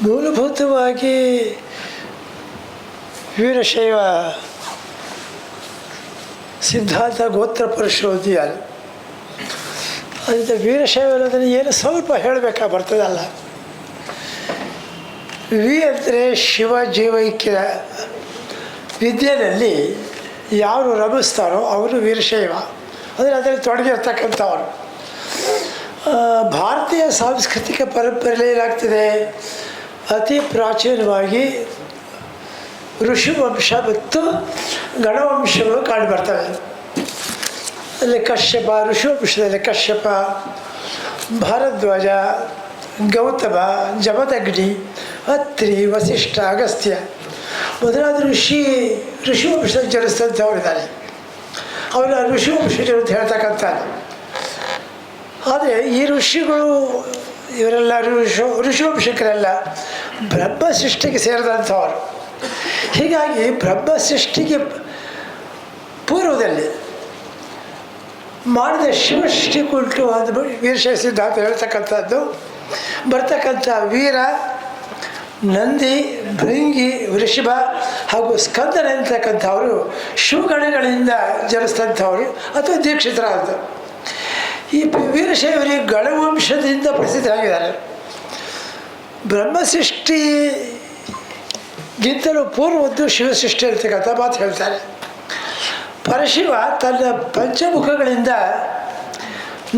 ಮೂಲಭೂತವಾಗಿ ವೀರಶೈವ ಸಿದ್ಧಾಂತ ಗೋತ್ರ ಪರಿಶೋಧಿ ಅದು. ಅದರಿಂದ ವೀರಶೈವ ಅನ್ನೋದನ್ನು ಏನು ಸ್ವಲ್ಪ ಹೇಳಬೇಕಾ ಬರ್ತದಲ್ಲ. ವಿ ಅಂದರೆ ಶಿವ ಜೀವೈಕ್ಯ ವಿದ್ಯೆಯಲ್ಲಿ ಯಾರು ರಮಿಸ್ತಾರೋ ಅವರು ವೀರಶೈವ, ಅಂದರೆ ಅದರಲ್ಲಿ ತೊಡಗಿರ್ತಕ್ಕಂಥವ್ರು. ಭಾರತೀಯ ಸಾಂಸ್ಕೃತಿಕ ಪರಂಪರೆಯಲ್ಲಿ ಏನಾಗ್ತದೆ, ಅತಿ ಪ್ರಾಚೀನವಾಗಿ ಋಷಿವಂಶ ಮತ್ತು ಗಣವಂಶಗಳು ಕಾಣಿಬರ್ತವೆ. ಅಲ್ಲಿ ಕಶ್ಯಪ, ಋಷಿವಂಶದಲ್ಲಿ ಕಶ್ಯಪ, ಭಾರದ್ವಾಜ, ಗೌತಮ, ಜಮದಗ್ನಿ, ಅತ್ರಿ, ವಸಿಷ್ಠ, ಅಗಸ್ತ್ಯ ಮೊದಲಾದ ಋಷಿವಂಶದಲ್ಲಿ ಜನಿಸಿದಂಥವರಿದ್ದಾರೆ. ಅವರ ಋಷಿವಂಶಜರು ಅಂತ ಹೇಳ್ತಕ್ಕಂಥದ್ದು. ಆದರೆ ಈ ಋಷಿಗಳು ಇವರೆಲ್ಲ ಋಷಿವಂಶಕರೆಲ್ಲ ಬ್ರಹ್ಮ ಸೃಷ್ಟಿಗೆ ಸೇರಿದಂಥವರು. ಹೀಗಾಗಿ ಬ್ರಹ್ಮ ಸೃಷ್ಟಿಗೆ ಪೂರ್ವದಲ್ಲಿ ಮಾಡಿದ ಶಿವಸೃಷ್ಟಿ ಕುರಿತು ಒಂದು ವೀರಶೈವ ಸಿದ್ಧಾಂತ ಹೇಳ್ತಕ್ಕಂಥದ್ದು. ಬರ್ತಕ್ಕಂಥ ವೀರ, ನಂದಿ, ಭೃಂಗಿ, ವೃಷಭ ಹಾಗೂ ಸ್ಕಂದನ ಅಂತಕ್ಕಂಥವರು ಶಿವಗಣಗಳಿಂದ ಜನಿಸಿದಂಥವರು ಅಥವಾ ದೀಕ್ಷಿತರಾದ. ಈ ವೀರಶೈವರಿಗೆ ಗಣವಂಶದಿಂದ ಪ್ರಸಿದ್ಧರಾಗಿದ್ದಾರೆ. ಬ್ರಹ್ಮಸೃಷ್ಟಿಗಿಂತಲೂ ಪೂರ್ವದ್ದು ಶಿವಸೃಷ್ಟಿ ಇರ್ತಕ್ಕಂಥ ಮಾತು ಹೇಳ್ತಾರೆ. ಪರಶಿವ ತನ್ನ ಪಂಚಮುಖಗಳಿಂದ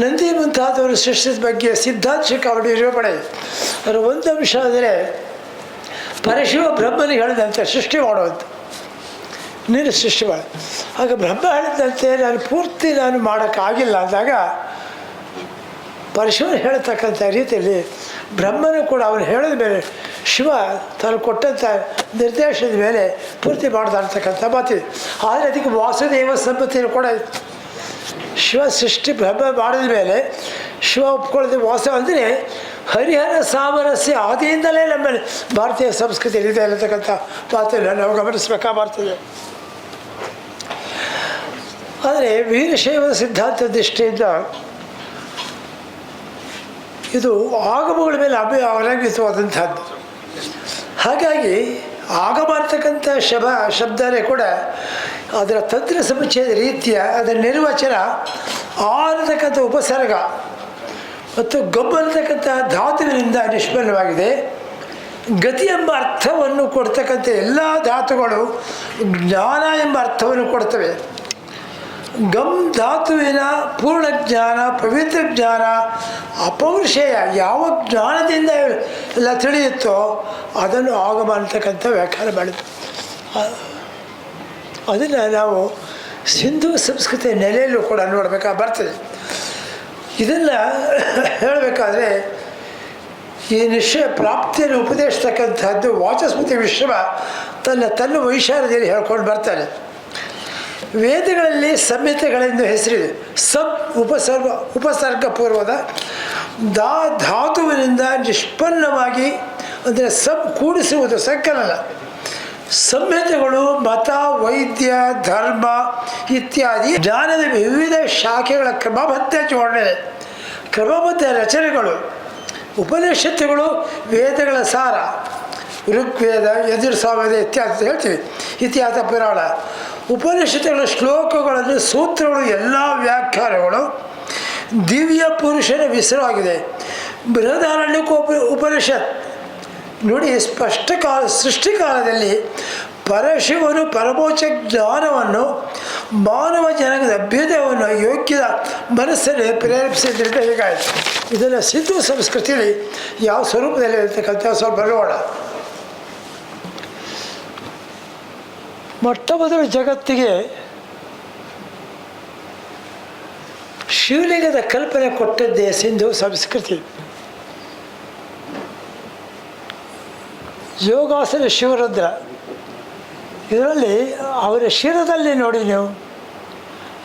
ನಂದಿ ಮುಂತಾದವರು ಸೃಷ್ಟಿದ ಬಗ್ಗೆ ಸಿದ್ಧಾಂಶಕ ಅವರು ನಿರೂಪಣೆ. ಅದರ ಒಂದು ಅಂಶ ಅಂದರೆ ಪರಶಿವ ಬ್ರಹ್ಮನಿಗೆ ಹೇಳಿದಂತೆ ಸೃಷ್ಟಿ ಮಾಡುವಂಥ, ನೀನು ಸೃಷ್ಟಿ ಮಾಡ. ಆಗ ಬ್ರಹ್ಮ ಹೇಳಿದಂತೆ ನಾನು ಮಾಡೋಕ್ಕಾಗಿಲ್ಲ ಅಂದಾಗ ಪರಶಿವನು ಹೇಳ್ತಕ್ಕಂಥ ರೀತಿಯಲ್ಲಿ ಬ್ರಹ್ಮನು ಕೂಡ ಅವನು ಹೇಳಿದ ಮೇಲೆ ಶಿವ ತಾನು ಕೊಟ್ಟಂಥ ನಿರ್ದೇಶನದ ಮೇಲೆ ಪೂರ್ತಿ ಮಾಡ್ತಾ ಇರ್ತಕ್ಕಂಥ ಮಾತಿದೆ. ಆದರೆ ಅದಕ್ಕೆ ವಾಸುದೇವ ಸಂಪತ್ತಿಯನ್ನು ಕೂಡ ಶಿವ ಸೃಷ್ಟಿ ಬ್ರಹ್ಮ ಮಾಡಿದ ಮೇಲೆ ಶಿವ ಒಪ್ಕೊಳ್ಳೋದು ವಾಸ ಅಂದರೆ ಹರಿಹರ ಸಾಮರಸ್ಯ ಆದಿಯಿಂದಲೇ ನಮ್ಮಲ್ಲಿ ಭಾರತೀಯ ಸಂಸ್ಕೃತಿಯಲ್ಲಿ ಇದೆ ಅನ್ನತಕ್ಕಂಥ ಮಾತನ್ನು ನಾವು ಗಮನಿಸಬೇಕಾಗ್ತದೆ. ಆದರೆ ವೀರಶೈವ ಸಿದ್ಧಾಂತ ದೃಷ್ಟಿಯಿಂದ ಇದು ಆಗಮಗಳ ಮೇಲೆ ಅವಲಂಬಿತವಾದಂಥದ್ದು. ಹಾಗಾಗಿ ಆಗಮ ಅಂತಕ್ಕಂಥ ಶಬ್ದನೇ ಕೂಡ ಅದರ ತಂತ್ರ ಸಮುಚ್ಚಯದ ರೀತಿಯ ಅದರ ನಿರ್ವಚನ ಅನ್ನತಕ್ಕಂಥ ಉಪಸರ್ಗ ಮತ್ತು ಗಮ್ ಅನ್ನತಕ್ಕಂಥ ಧಾತುವಿನಿಂದ ನಿಷ್ಪನ್ನವಾಗಿದೆ. ಗತಿ ಎಂಬ ಅರ್ಥವನ್ನು ಕೊಡ್ತಕ್ಕಂಥ ಎಲ್ಲ ಧಾತುಗಳು ಜ್ಞಾನ ಎಂಬ ಅರ್ಥವನ್ನು ಕೊಡ್ತವೆ. ಗಮ್ ಧಾತುವಿನ ಪೂರ್ಣ ಜ್ಞಾನ, ಪವಿತ್ರ ಜ್ಞಾನ, ಅಪೌರುಷೇಯ ಯಾವ ಜ್ಞಾನದಿಂದ ಎಲ್ಲ ತಿಳಿಯುತ್ತೋ ಅದನ್ನು ಆಗಮ ಅಂತಕ್ಕಂಥ ವ್ಯಾಖ್ಯಾನ ಮಾಡಿದ್ವಿ. ಅದನ್ನು ನಾವು ಸಿಂಧು ಸಂಸ್ಕೃತಿಯ ನೆಲೆಯಲ್ಲೂ ಕೂಡ ಬರ್ತದೆ. ಇದನ್ನು ಹೇಳಬೇಕಾದ್ರೆ ಈ ನಿಶ್ಚಯ ಪ್ರಾಪ್ತಿಯನ್ನು ಉಪದೇಶಿಸ್ತಕ್ಕಂಥದ್ದು ವಾಚಸ್ಪತಿ ವಿಶ್ವ ತನ್ನ ವೈಶಾಲ್ಯದಲ್ಲಿ ಹೇಳ್ಕೊಂಡು ಬರ್ತಾನೆ. ವೇದಗಳಲ್ಲಿ ಸಂಹಿತೆಗಳೆಂದು ಹೆಸರಿದೆ. ಉಪಸರ್ಗ ಪೂರ್ವದ ಧಾತುವಿನಿಂದ ನಿಷ್ಪನ್ನವಾಗಿ ಅಂದರೆ ಕೂಡಿಸುವುದು ಸಂಕಲನ. ಸಂಹಿತೆಗಳು ಮತ, ವೈದ್ಯ, ಧರ್ಮ ಇತ್ಯಾದಿ ಜ್ಞಾನದ ವಿವಿಧ ಶಾಖೆಗಳ ಕ್ರಮಬದ್ಧ ಜೋಡಣೆ, ಕ್ರಮಬದ್ಧ ರಚನೆಗಳು. ಉಪನಿಷತ್ತುಗಳು ವೇದಗಳ ಸಾರ, ಋಗ್ವೇದ, ಯಜುರ್ಸಾಮವೇದ ಇತ್ಯಾದಿ ಹೇಳ್ತೀವಿ, ಇತಿಹಾಸ ಪುರಾಣ. ಉಪನಿಷತ್ತುಗಳ ಶ್ಲೋಕಗಳನ್ನು, ಸೂತ್ರಗಳು, ಎಲ್ಲ ವ್ಯಾಖ್ಯಾನಗಳು ದಿವ್ಯ ಪುರುಷನ ವಿಸರವಾಗಿದೆ. ಬೃಹದಾರಣ್ಯಕ ಉಪನಿಷತ್ ನೋಡಿ, ಸೃಷ್ಟಿಕಾಲದಲ್ಲಿ ಪರಶಿವನು ಪರಮೋಚ್ಚ ಜ್ಞಾನವನ್ನು ಮಾನವ ಜನಾಂಗದ ಅಭ್ಯುದಯವನ್ನು ಯೋಗ್ಯದ ಮನಸ್ಸನ್ನು ಪ್ರೇರೇಪಿಸಿದ್ದರಿಂದ ಹೀಗಾಯಿತು. ಇದನ್ನು ಸಿಂಧು ಸಂಸ್ಕೃತಿಯಲ್ಲಿ ಯಾವ ಸ್ವರೂಪದಲ್ಲಿ ಇರ್ತಕ್ಕಂಥ ಸ್ವಲ್ಪ ನೋಡೋಣ. ಮೊಟ್ಟ ಮೊದಲು ಜಗತ್ತಿಗೆ ಶಿವಲಿಂಗದ ಕಲ್ಪನೆ ಕೊಟ್ಟದ್ದೇ ಸಿಂಧು ಸಂಸ್ಕೃತಿ. ಯೋಗಾಸನ ಶಿವರುದ್ರ, ಇದರಲ್ಲಿ ಅವರ ಶಿರದಲ್ಲಿ ನೋಡಿ ನೀವು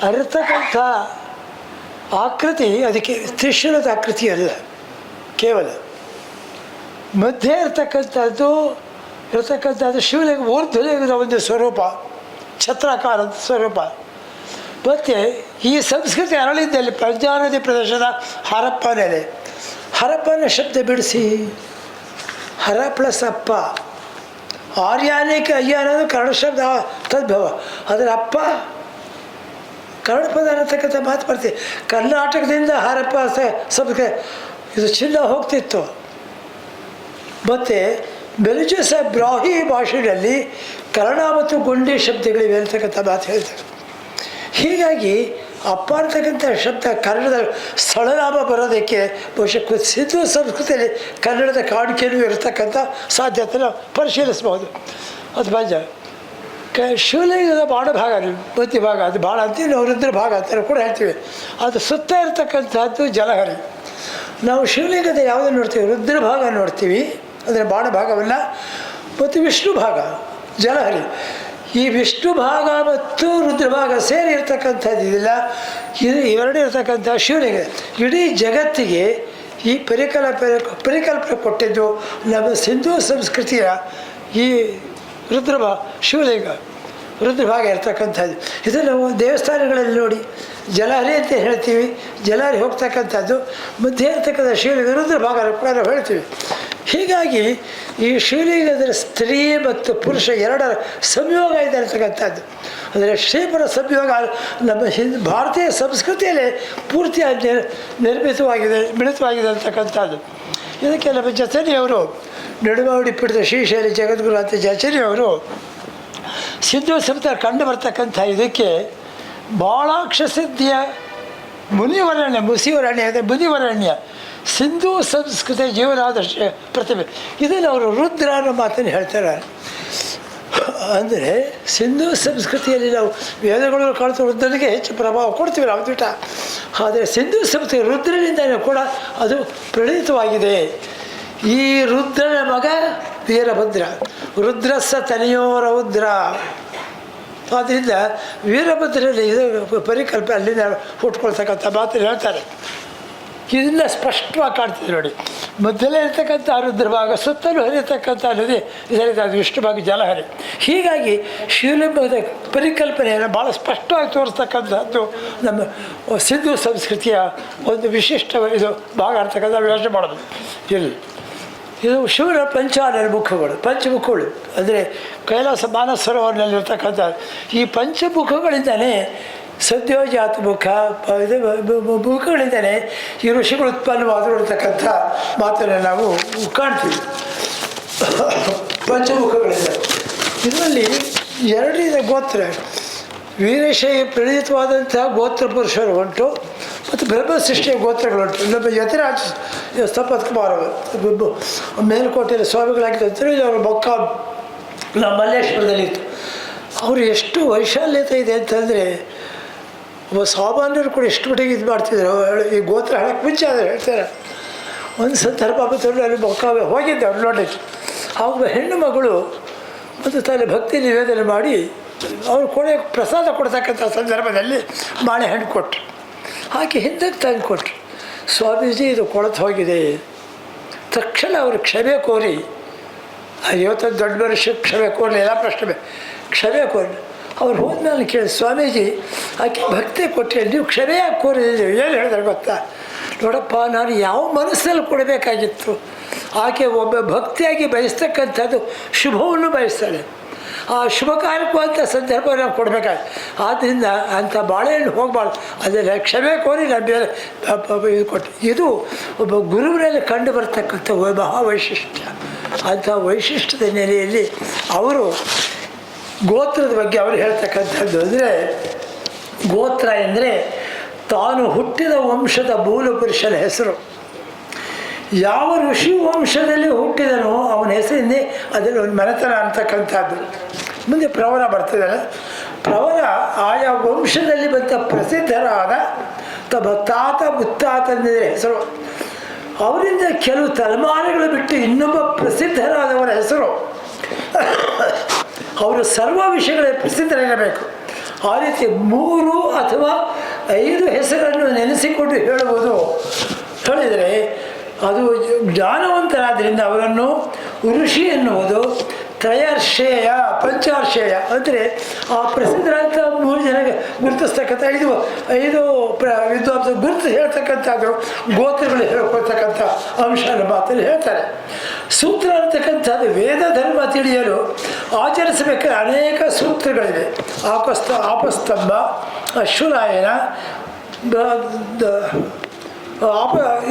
ಅರಿತಕ್ಕಂಥ ಆಕೃತಿ ಅದಕ್ಕೆ ತ್ರಿಶೂಲದ ಆಕೃತಿ ಅಲ್ಲ, ಕೇವಲ ಮಧ್ಯೆ ಇರ್ತಕ್ಕಂಥದ್ದು ಶಿವಲಿಂಗ ಊರ್ಧ್ವಲಿಂಗದ ಒಂದು ಸ್ವರೂಪ, ಛತ್ರಾಕಾರದ ಸ್ವರೂಪ. ಮತ್ತು ಈ ಸಂಸ್ಕೃತಿ ಅರಳಿದ್ದಲ್ಲಿ ಪ್ರಜ್ಞಾನದಿ ಪ್ರದೇಶದ ಹರಪ್ಪನೆಲೆ. ಹರಪ್ಪನ ಶಬ್ದ ಬಿಡಿಸಿ ಹರ ಪ್ಲಸ್ ಅಪ್ಪ. ಆರ್ಯಾನಿಕ ಅಯ್ಯ ಅನ್ನೋದು ಕನ್ನಡ ಶಬ್ದ ತದ್ಭವ, ಅದರ ಅಪ್ಪ ಕನ್ನಡ ಪದ ಅನ್ನತಕ್ಕಂಥ ಮಾತು ಬರ್ತೀವಿ. ಕರ್ನಾಟಕದಿಂದ ಹರಪ್ಪ ಶಬ್ದಕ್ಕೆ ಇದು ಚಿನ್ನ ಹೋಗ್ತಿತ್ತು. ಮತ್ತು ಬೆಲುಚಿಸ ಬ್ರಾಹಿ ಭಾಷೆಯಲ್ಲಿ ಕನ್ನಡ ಮತ್ತು ಗೊಂಡಿ ಶಬ್ದಗಳಿವೆ ಅಂತಕ್ಕಂಥ ಮಾತು ಹೇಳ್ತಾರೆ. ಹೀಗಾಗಿ ಅಪ್ಪ ಅಂತಕ್ಕಂಥ ಶಬ್ದ ಕನ್ನಡದ ಸ್ಥಳನಾಮ ಬರೋದಕ್ಕೆ ಬಹುಶಃ ಸಿಂಧೂ ಸಂಸ್ಕೃತಿಯಲ್ಲಿ ಕನ್ನಡದ ಕಾಣಿಕೆಯೂ ಇರತಕ್ಕಂಥ ಸಾಧ್ಯತೆ ನಾವು ಪರಿಶೀಲಿಸ್ಬೋದು. ಅದು ಬಂಜ ಶಿವಲಿಂಗದ ಬಾಣ ಭಾಗ, ಮಧ್ಯ ಭಾಗ, ಅದು ಬಾಣ ಅಂತೀವಿ, ನಾವು ರುದ್ರ ಭಾಗ ಅಂತಾರೆ ಕೂಡ ಹೇಳ್ತೀವಿ. ಅದು ಸುತ್ತ ಇರತಕ್ಕಂಥದ್ದು ಜಲಹರಿ. ನಾವು ಶಿವಲಿಂಗದ ಯಾವುದನ್ನು ನೋಡ್ತೀವಿ? ರುದ್ರ ಭಾಗ ನೋಡ್ತೀವಿ, ಅಂದರೆ ಬಾಣ ಭಾಗವಲ್ಲ. ಮತ್ತು ವಿಷ್ಣು ಭಾಗ ಜಲಹರಿ. ಈ ವಿಷ್ಣು ಭಾಗ ಮತ್ತು ರುದ್ರ ಭಾಗ ಸೇರಿ ಇರ್ತಕ್ಕಂಥದ್ದು ಇದಿಲ್ಲ, ಇದು ಇವೆರಡು ಇರ್ತಕ್ಕಂಥ ಶಿವಲಿಂಗ. ಇಡೀ ಜಗತ್ತಿಗೆ ಈ ಪರಿಕಲ್ಪನೆ ಕೊಟ್ಟಿದ್ದು ನಮ್ಮ ಸಿಂಧೂ ಸಂಸ್ಕೃತಿಯ ಈ ಶಿವಲಿಂಗ ರುದ್ರಭಾಗ ಇರ್ತಕ್ಕಂಥದ್ದು. ಇದು ನಾವು ದೇವಸ್ಥಾನಗಳಲ್ಲಿ ನೋಡಿ ಜಲಹರಿ ಅಂತ ಹೇಳ್ತೀವಿ. ಜಲಹರಿ ಹೋಗ್ತಕ್ಕಂಥದ್ದು ಮಧ್ಯೆ ಇರ್ತಕ್ಕಂಥ ಶಿವಲಿಂಗ ರುದ್ರಭಾಗ ಕೂಡ ನಾವು ಹೇಳ್ತೀವಿ. ಹೀಗಾಗಿ ಈ ಶಿವಲಿಂಗದ ಸ್ತ್ರೀ ಮತ್ತು ಪುರುಷ ಎರಡರ ಸಂಯೋಗ ಇದೆ ಅಂತಕ್ಕಂಥದ್ದು. ಅಂದರೆ ಶ್ರೀಪುರ ಸಂಯೋಗ ನಮ್ಮ ಭಾರತೀಯ ಸಂಸ್ಕೃತಿಯಲ್ಲೇ ಪೂರ್ತಿಯಾಗಿ ಮಿಳಿತವಾಗಿದೆ ಅಂತಕ್ಕಂಥದ್ದು. ಇದಕ್ಕೆ ನಮ್ಮ ಜಚನಿಯವರು ನಡುಮಾವಡಿ ಪೀಠದ ಶ್ರೀಶೈಲ ಜಗದ್ಗುರು ಅಂತ ಜಚನಿಯವರು ಸಿಂಧೂ ಸಂಸ್ಕೃತಿ ಕಂಡು ಬರ್ತಕ್ಕಂಥ ಇದಕ್ಕೆ ಬಾಳಾಕ್ಷಸಿದ್ಧಿಯ ಮುನಿವರಣ್ಯ ಸಿಂಧೂ ಸಂಸ್ಕೃತಿ ಜೀವನಾದರ್ಶ ಪ್ರತಿಭೆ, ಇದನ್ನು ಅವರು ರುದ್ರ ಅನ್ನೋ ಮಾತನ್ನು ಹೇಳ್ತಾರೆ. ಅಂದರೆ ಸಿಂಧೂ ಸಂಸ್ಕೃತಿಯಲ್ಲಿ ನಾವು ವೇದಗಳು ಕಾಣ್ತಾ ರುದ್ರನಿಗೆ ಹೆಚ್ಚು ಪ್ರಭಾವ ಕೊಡ್ತೀವಿ ನಾವು ದಿಟ. ಆದರೆ ಸಿಂಧೂ ಸಂಸ್ಕೃತಿ ರುದ್ರನಿಂದಲೂ ಕೂಡ ಅದು ಪ್ರಣೀತವಾಗಿದೆ. ಈ ರುದ್ರನ ಮಗ ವೀರಭದ್ರ, ರುದ್ರಸ್ಸ ತನೆಯೋರ ರುದ್ರ. ಆದ್ದರಿಂದ ವೀರಭದ್ರಲ್ಲಿ ಇದು ಪರಿಕಲ್ಪನೆ ಅಲ್ಲಿಂದ ಹುಟ್ಕೊಳ್ತಕ್ಕಂಥ ಮಾತನ್ನು ಹೇಳ್ತಾರೆ. ಇದನ್ನ ಸ್ಪಷ್ಟವಾಗಿ ಕಾಣ್ತಿದೆ ನೋಡಿ. ಮಧ್ಯಲ್ಲೇ ಇರ್ತಕ್ಕಂಥ ರುದ್ರಭಾಗ, ಸುತ್ತಲೂ ಹರಿಯತಕ್ಕಂಥ ನದಿ ಇದರಿಂದ ಅದು ವಿಷ್ಣು ಭಾಗ ಜಲಹರಿ. ಹೀಗಾಗಿ ಶಿವಲಿಂಗದ ಪರಿಕಲ್ಪನೆಯನ್ನು ಭಾಳ ಸ್ಪಷ್ಟವಾಗಿ ತೋರಿಸ್ತಕ್ಕಂಥದ್ದು ನಮ್ಮ ಸಿಂಧೂ ಸಂಸ್ಕೃತಿಯ ಒಂದು ವಿಶಿಷ್ಟ ಇದು ಭಾಗ ಅಂತಕ್ಕಂಥ ಯೋಚನೆ ಮಾಡೋದು. ಇಲ್ಲಿ ಇದು ಶಿವನ ಪಂಚಮುಖಗಳು ಅಂದರೆ ಕೈಲಾಸ ಮಾನಸರೋವರದಲ್ಲಿರ್ತಕ್ಕಂಥ ಈ ಪಂಚಮುಖಗಳಿಂದಲೇ ಸದ್ಯೋಜಾತ ಮುಖಗಳಿಂದಲೇ ಈ ಋಷಿಗಳು ಉತ್ಪನ್ನವಾಗಿರ್ತಕ್ಕಂಥ ಮಾತನ್ನು ನಾವು ಕಾಣ್ತೀವಿ. ಪಂಚಮುಖಗಳಿಂದ ಇದರಲ್ಲಿ ಎರಡರಿಂದ ಗೋತ್ರ ವೀರಶೈವ ಪ್ರಣೀತವಾದಂಥ ಗೋತ್ರ ಪುರುಷರು ಉಂಟು ಮತ್ತು ಬ್ರಹ್ಮಸೃಷ್ಟಿಯ ಗೋತ್ರಗಳುಂಟು. ನಮ್ಮ ಯತಿರಾಜ ಸಂಪತ್ಕುಮಾರ್ ಮೇಲುಕೋಟೆಯಲ್ಲಿ ಸ್ವಾಮಿಗಳಾಗಿದ್ದರು. ಅವರ ಮೊಕ್ಕ ನಮ್ಮ ಮಲ್ಲೇಶ್ವರದಲ್ಲಿತ್ತು. ಅವರು ಎಷ್ಟು ವೈಶಾಲ್ಯತೆ ಇದೆ ಅಂತಂದರೆ ಒಬ್ಬ ಸಾಮಾನ್ಯರು ಕೂಡ ಎಷ್ಟು ಮಟ್ಟಿಗೆ ಇದು ಮಾಡ್ತಿದ್ರು. ಈ ಗೋತ್ರ ಹೇಳಕ್ಕೆ ಮುಂಚೆ ಆದರೆ ಹೇಳ್ತಾರೆ. ಒಂದು ಸಂದರ್ಭ ಅಲ್ಲಿ ಮೊಕ್ಕ ಹೋಗಿದ್ದೆ ಅವ್ರು ನೋಡಲಿಕ್ಕೆ. ಆವಾಗ ಹೆಣ್ಣು ಮಗಳು ಮತ್ತು ತನ್ನ ಭಕ್ತಿ ನಿವೇದನೆ ಮಾಡಿ ಅವ್ರು ಕೊನೆ ಪ್ರಸಾದ ಕೊಡ್ತಕ್ಕಂಥ ಸಂದರ್ಭದಲ್ಲಿ ಬಾಳೆಹಣ್ಣು ಕೊಟ್ಟರು. ಆಕೆ ಹಿಂದಕ್ಕೆ ತಂದು ಕೊಟ್ಟರು. ಸ್ವಾಮೀಜಿ ಇದು ಕೊಳತು ಹೋಗಿದೆ. ತಕ್ಷಣ ಅವರು ಕ್ಷಮೆ ಕೋರಿ, ಇವತ್ತೊಂದು ದೊಡ್ಡ ಮನುಷ್ಯಕ್ಕೆ ಕ್ಷಮೆ ಕೋರಲಿ, ಎಲ್ಲ ಪ್ರಶ್ನೆ ಕ್ಷಮೆ ಕೋರಿ ಅವ್ರು ಹೋದ್ಮೇಲೆ ಕೇಳಿ, ಸ್ವಾಮೀಜಿ ಆಕೆ ಭಕ್ತಿ ಕೊಟ್ಟರೆ ನೀವು ಕ್ಷಮೆಯಾಗಿ ಕೋರಿದ್ದೀವಿ. ಏನು ಹೇಳಿದ್ರೆ ಗೊತ್ತಾ? ನೋಡಪ್ಪ, ನಾನು ಯಾವ ಮನಸ್ಸಲ್ಲಿ ಕೊಡಬೇಕಾಗಿತ್ತು. ಆಕೆ ಒಬ್ಬ ಭಕ್ತಿಯಾಗಿ ಬಯಸ್ತಕ್ಕಂಥದ್ದು ಶುಭವನ್ನು ಬಯಸ್ತಾಳೆ. ಆ ಶುಭ ಕಾರ್ಯಕ್ಕೋಂಥ ಸಂದರ್ಭ ನಾವು ಕೊಡಬೇಕಾಗಿ. ಆದ್ದರಿಂದ ಅಂಥ ಬಾಳೆಹಣ್ಣು ಹೋಗಬಾರ್ದು. ಅದನ್ನು ಕ್ಷಮೆ ಕೋರಿ ನಾನು ಬೇರೆ ಇದು ಕೊಟ್ಟು. ಇದು ಒಬ್ಬ ಗುರುವಿನಲ್ಲಿ ಕಂಡು ಬರ್ತಕ್ಕಂಥ ಮಹಾವೈಶಿಷ್ಟ್ಯ. ಅಂಥ ವೈಶಿಷ್ಟ್ಯದ ನೆಲೆಯಲ್ಲಿ ಅವರು ಗೋತ್ರದ ಬಗ್ಗೆ ಅವರು ಹೇಳ್ತಕ್ಕಂಥದ್ದು ಅಂದರೆ, ಗೋತ್ರ ಎಂದರೆ ತಾನು ಹುಟ್ಟಿದ ವಂಶದ ಮೂಲ ಪುರುಷನ ಹೆಸರು. ಯಾವ ಋಷಿ ವಂಶದಲ್ಲಿ ಹುಟ್ಟಿದನೋ ಅವನ ಹೆಸರಿನೇ ಅದರಲ್ಲಿ ಒಂದು ಮನೆತನ ಅಂತಕ್ಕಂಥದ್ದು. ಮುಂದೆ ಪ್ರವರ ಬರ್ತಿದ್ದಾರೆ. ಪ್ರವರ ಆಯಾ ವಂಶದಲ್ಲಿ ಬಂದ ಪ್ರಸಿದ್ಧರಾದ ತಮ್ಮ ತಾತ ಮುತ್ತಾತಂದಿರ ಹೆಸರು. ಅವರಿಂದ ಕೆಲವು ತಲೆಮಾರುಗಳು ಬಿಟ್ಟು ಇನ್ನೊಬ್ಬ ಪ್ರಸಿದ್ಧರಾದವರ ಹೆಸರು. ಅವರು ಸರ್ವ ವಿಷಯಗಳೇ ಪ್ರಸಿದ್ಧರಿರಬೇಕು. ಆ ರೀತಿ 3 ಅಥವಾ 5 ಹೆಸರನ್ನು ನೆನೆಸಿಕೊಂಡು ಹೇಳುವುದು ಹೇಳಿದರೆ ಅದು ಜ್ಞಾನವಂತರಾದ್ದರಿಂದ ಅವರನ್ನು ಋಷಿ ಎನ್ನುವುದು, ತ್ರಯರ್ಷೇಯ ಪಂಚಾರ್ಷೇಯ ಅಂದರೆ ಆ ಪ್ರಸಿದ್ಧರಂಥ 3 ಜನಕ್ಕೆ ಗುರುತಿಸ್ತಕ್ಕಂಥ ಐದು ವಿದ್ವಾಂಸ ಗುರುತು ಹೇಳ್ತಕ್ಕಂಥದ್ದು ಗೋತ್ರಗಳು ಹೇಳ್ಕೊಳ್ತಕ್ಕಂಥ ಅಂಶ ಅನ್ನೋ ಮಾತಲ್ಲಿ ಹೇಳ್ತಾರೆ. ಸೂತ್ರ ಅಂತಕ್ಕಂಥದ್ದು ವೇದ ಧರ್ಮ ತಿಳಿಯಲು ಆಚರಿಸಬೇಕಾದ ಅನೇಕ ಸೂತ್ರಗಳಿವೆ. ಆಪಸ್ತಂಭ, ಅಶ್ವಲಾಯನ,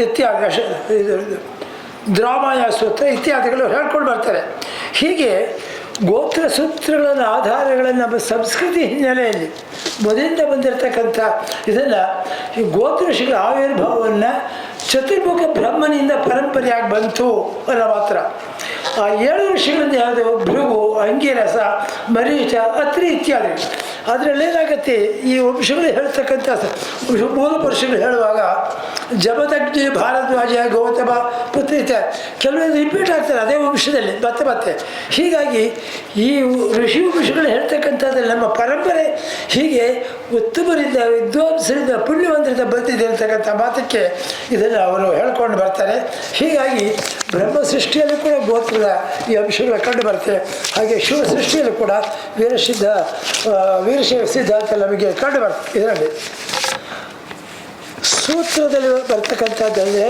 ಇತ್ಯಾದಿ ದ್ರಾಮಾಯ ಸೂತ್ರ ಇತ್ಯಾದಿಗಳು ಹೇಳ್ಕೊಂಡು ಬರ್ತಾರೆ. ಹೀಗೆ ಗೋತ್ರ ಸೂತ್ರಗಳನ್ನು ಆಧಾರಗಳನ್ನು ನಮ್ಮ ಸಂಸ್ಕೃತಿ ಹಿನ್ನೆಲೆಯಲ್ಲಿ ಮೊದಲಿಂದ ಬಂದಿರತಕ್ಕಂಥ ಇದನ್ನು ಈ ಗೋತ್ರ ಋಷಿಗಳ ಆವಿರ್ಭಾವವನ್ನು ಚತುರ್ಮುಖ ಬ್ರಹ್ಮನಿಂದ ಪರಂಪರೆಯಾಗಿ ಬಂತು ಅನ್ನೋ ಮಾತ್ರ. ಆ 7 ಋಷಿಗಳಿಂದ ಯಾವುದು ಭೃಗು, ಅಂಗಿರಸ, ಮರೀಚ, ಅತ್ರಿ ಇತ್ಯಾದಿ. ಅದರಲ್ಲೇನಾಗತ್ತೆ ಈ ವಂಶಗಳು ಹೇಳ್ತಕ್ಕಂಥ ಮೂಲ ಪುರುಷಗಳು ಹೇಳುವಾಗ ಜಮದಗ್ನಿ, ಭಾರದ್ವಾಜ, ಗೌತಮ, ಪುತ್ರಿತ ಕೆಲವೊಂದು ರಿಪೀಟ್ ಆಗ್ತಾರೆ ಅದೇ ವಂಶದಲ್ಲಿ ಮತ್ತೆ. ಹೀಗಾಗಿ ಈ ಋಷಿ ವಂಶಗಳು ಹೇಳ್ತಕ್ಕಂಥದ್ರಲ್ಲಿ ನಮ್ಮ ಪರಂಪರೆ ಹೀಗೆ ಉತ್ತಮರಿಂದ ವಿದ್ವಾಂಸರಿಂದ ಪುಣ್ಯವಂತರಿಂದ ಬಂದಿದೆ ಅಂತಕ್ಕಂಥ ಮಾತಕ್ಕೆ ಇದನ್ನು ಅವರು ಹೇಳ್ಕೊಂಡು ಬರ್ತಾರೆ. ಹೀಗಾಗಿ ಬ್ರಹ್ಮ ಸೃಷ್ಟಿಯಲ್ಲೂ ಕೂಡ ಗೋತ್ರದ ಈ ಅಂಶಗಳು ಕಂಡು ಬರ್ತವೆ. ಹಾಗೆ ಶಿವ ಸೃಷ್ಟಿಯಲ್ಲೂ ಕೂಡ ವೀರಶೈವ ಸಿದ್ಧಾಂತ ನಮಗೆ ಕಂಡು ಬರ್ತದೆ. ಇದರಲ್ಲಿ ಸೂತ್ರದಲ್ಲಿ ಬರ್ತಕ್ಕಂಥದ್ದಂದರೆ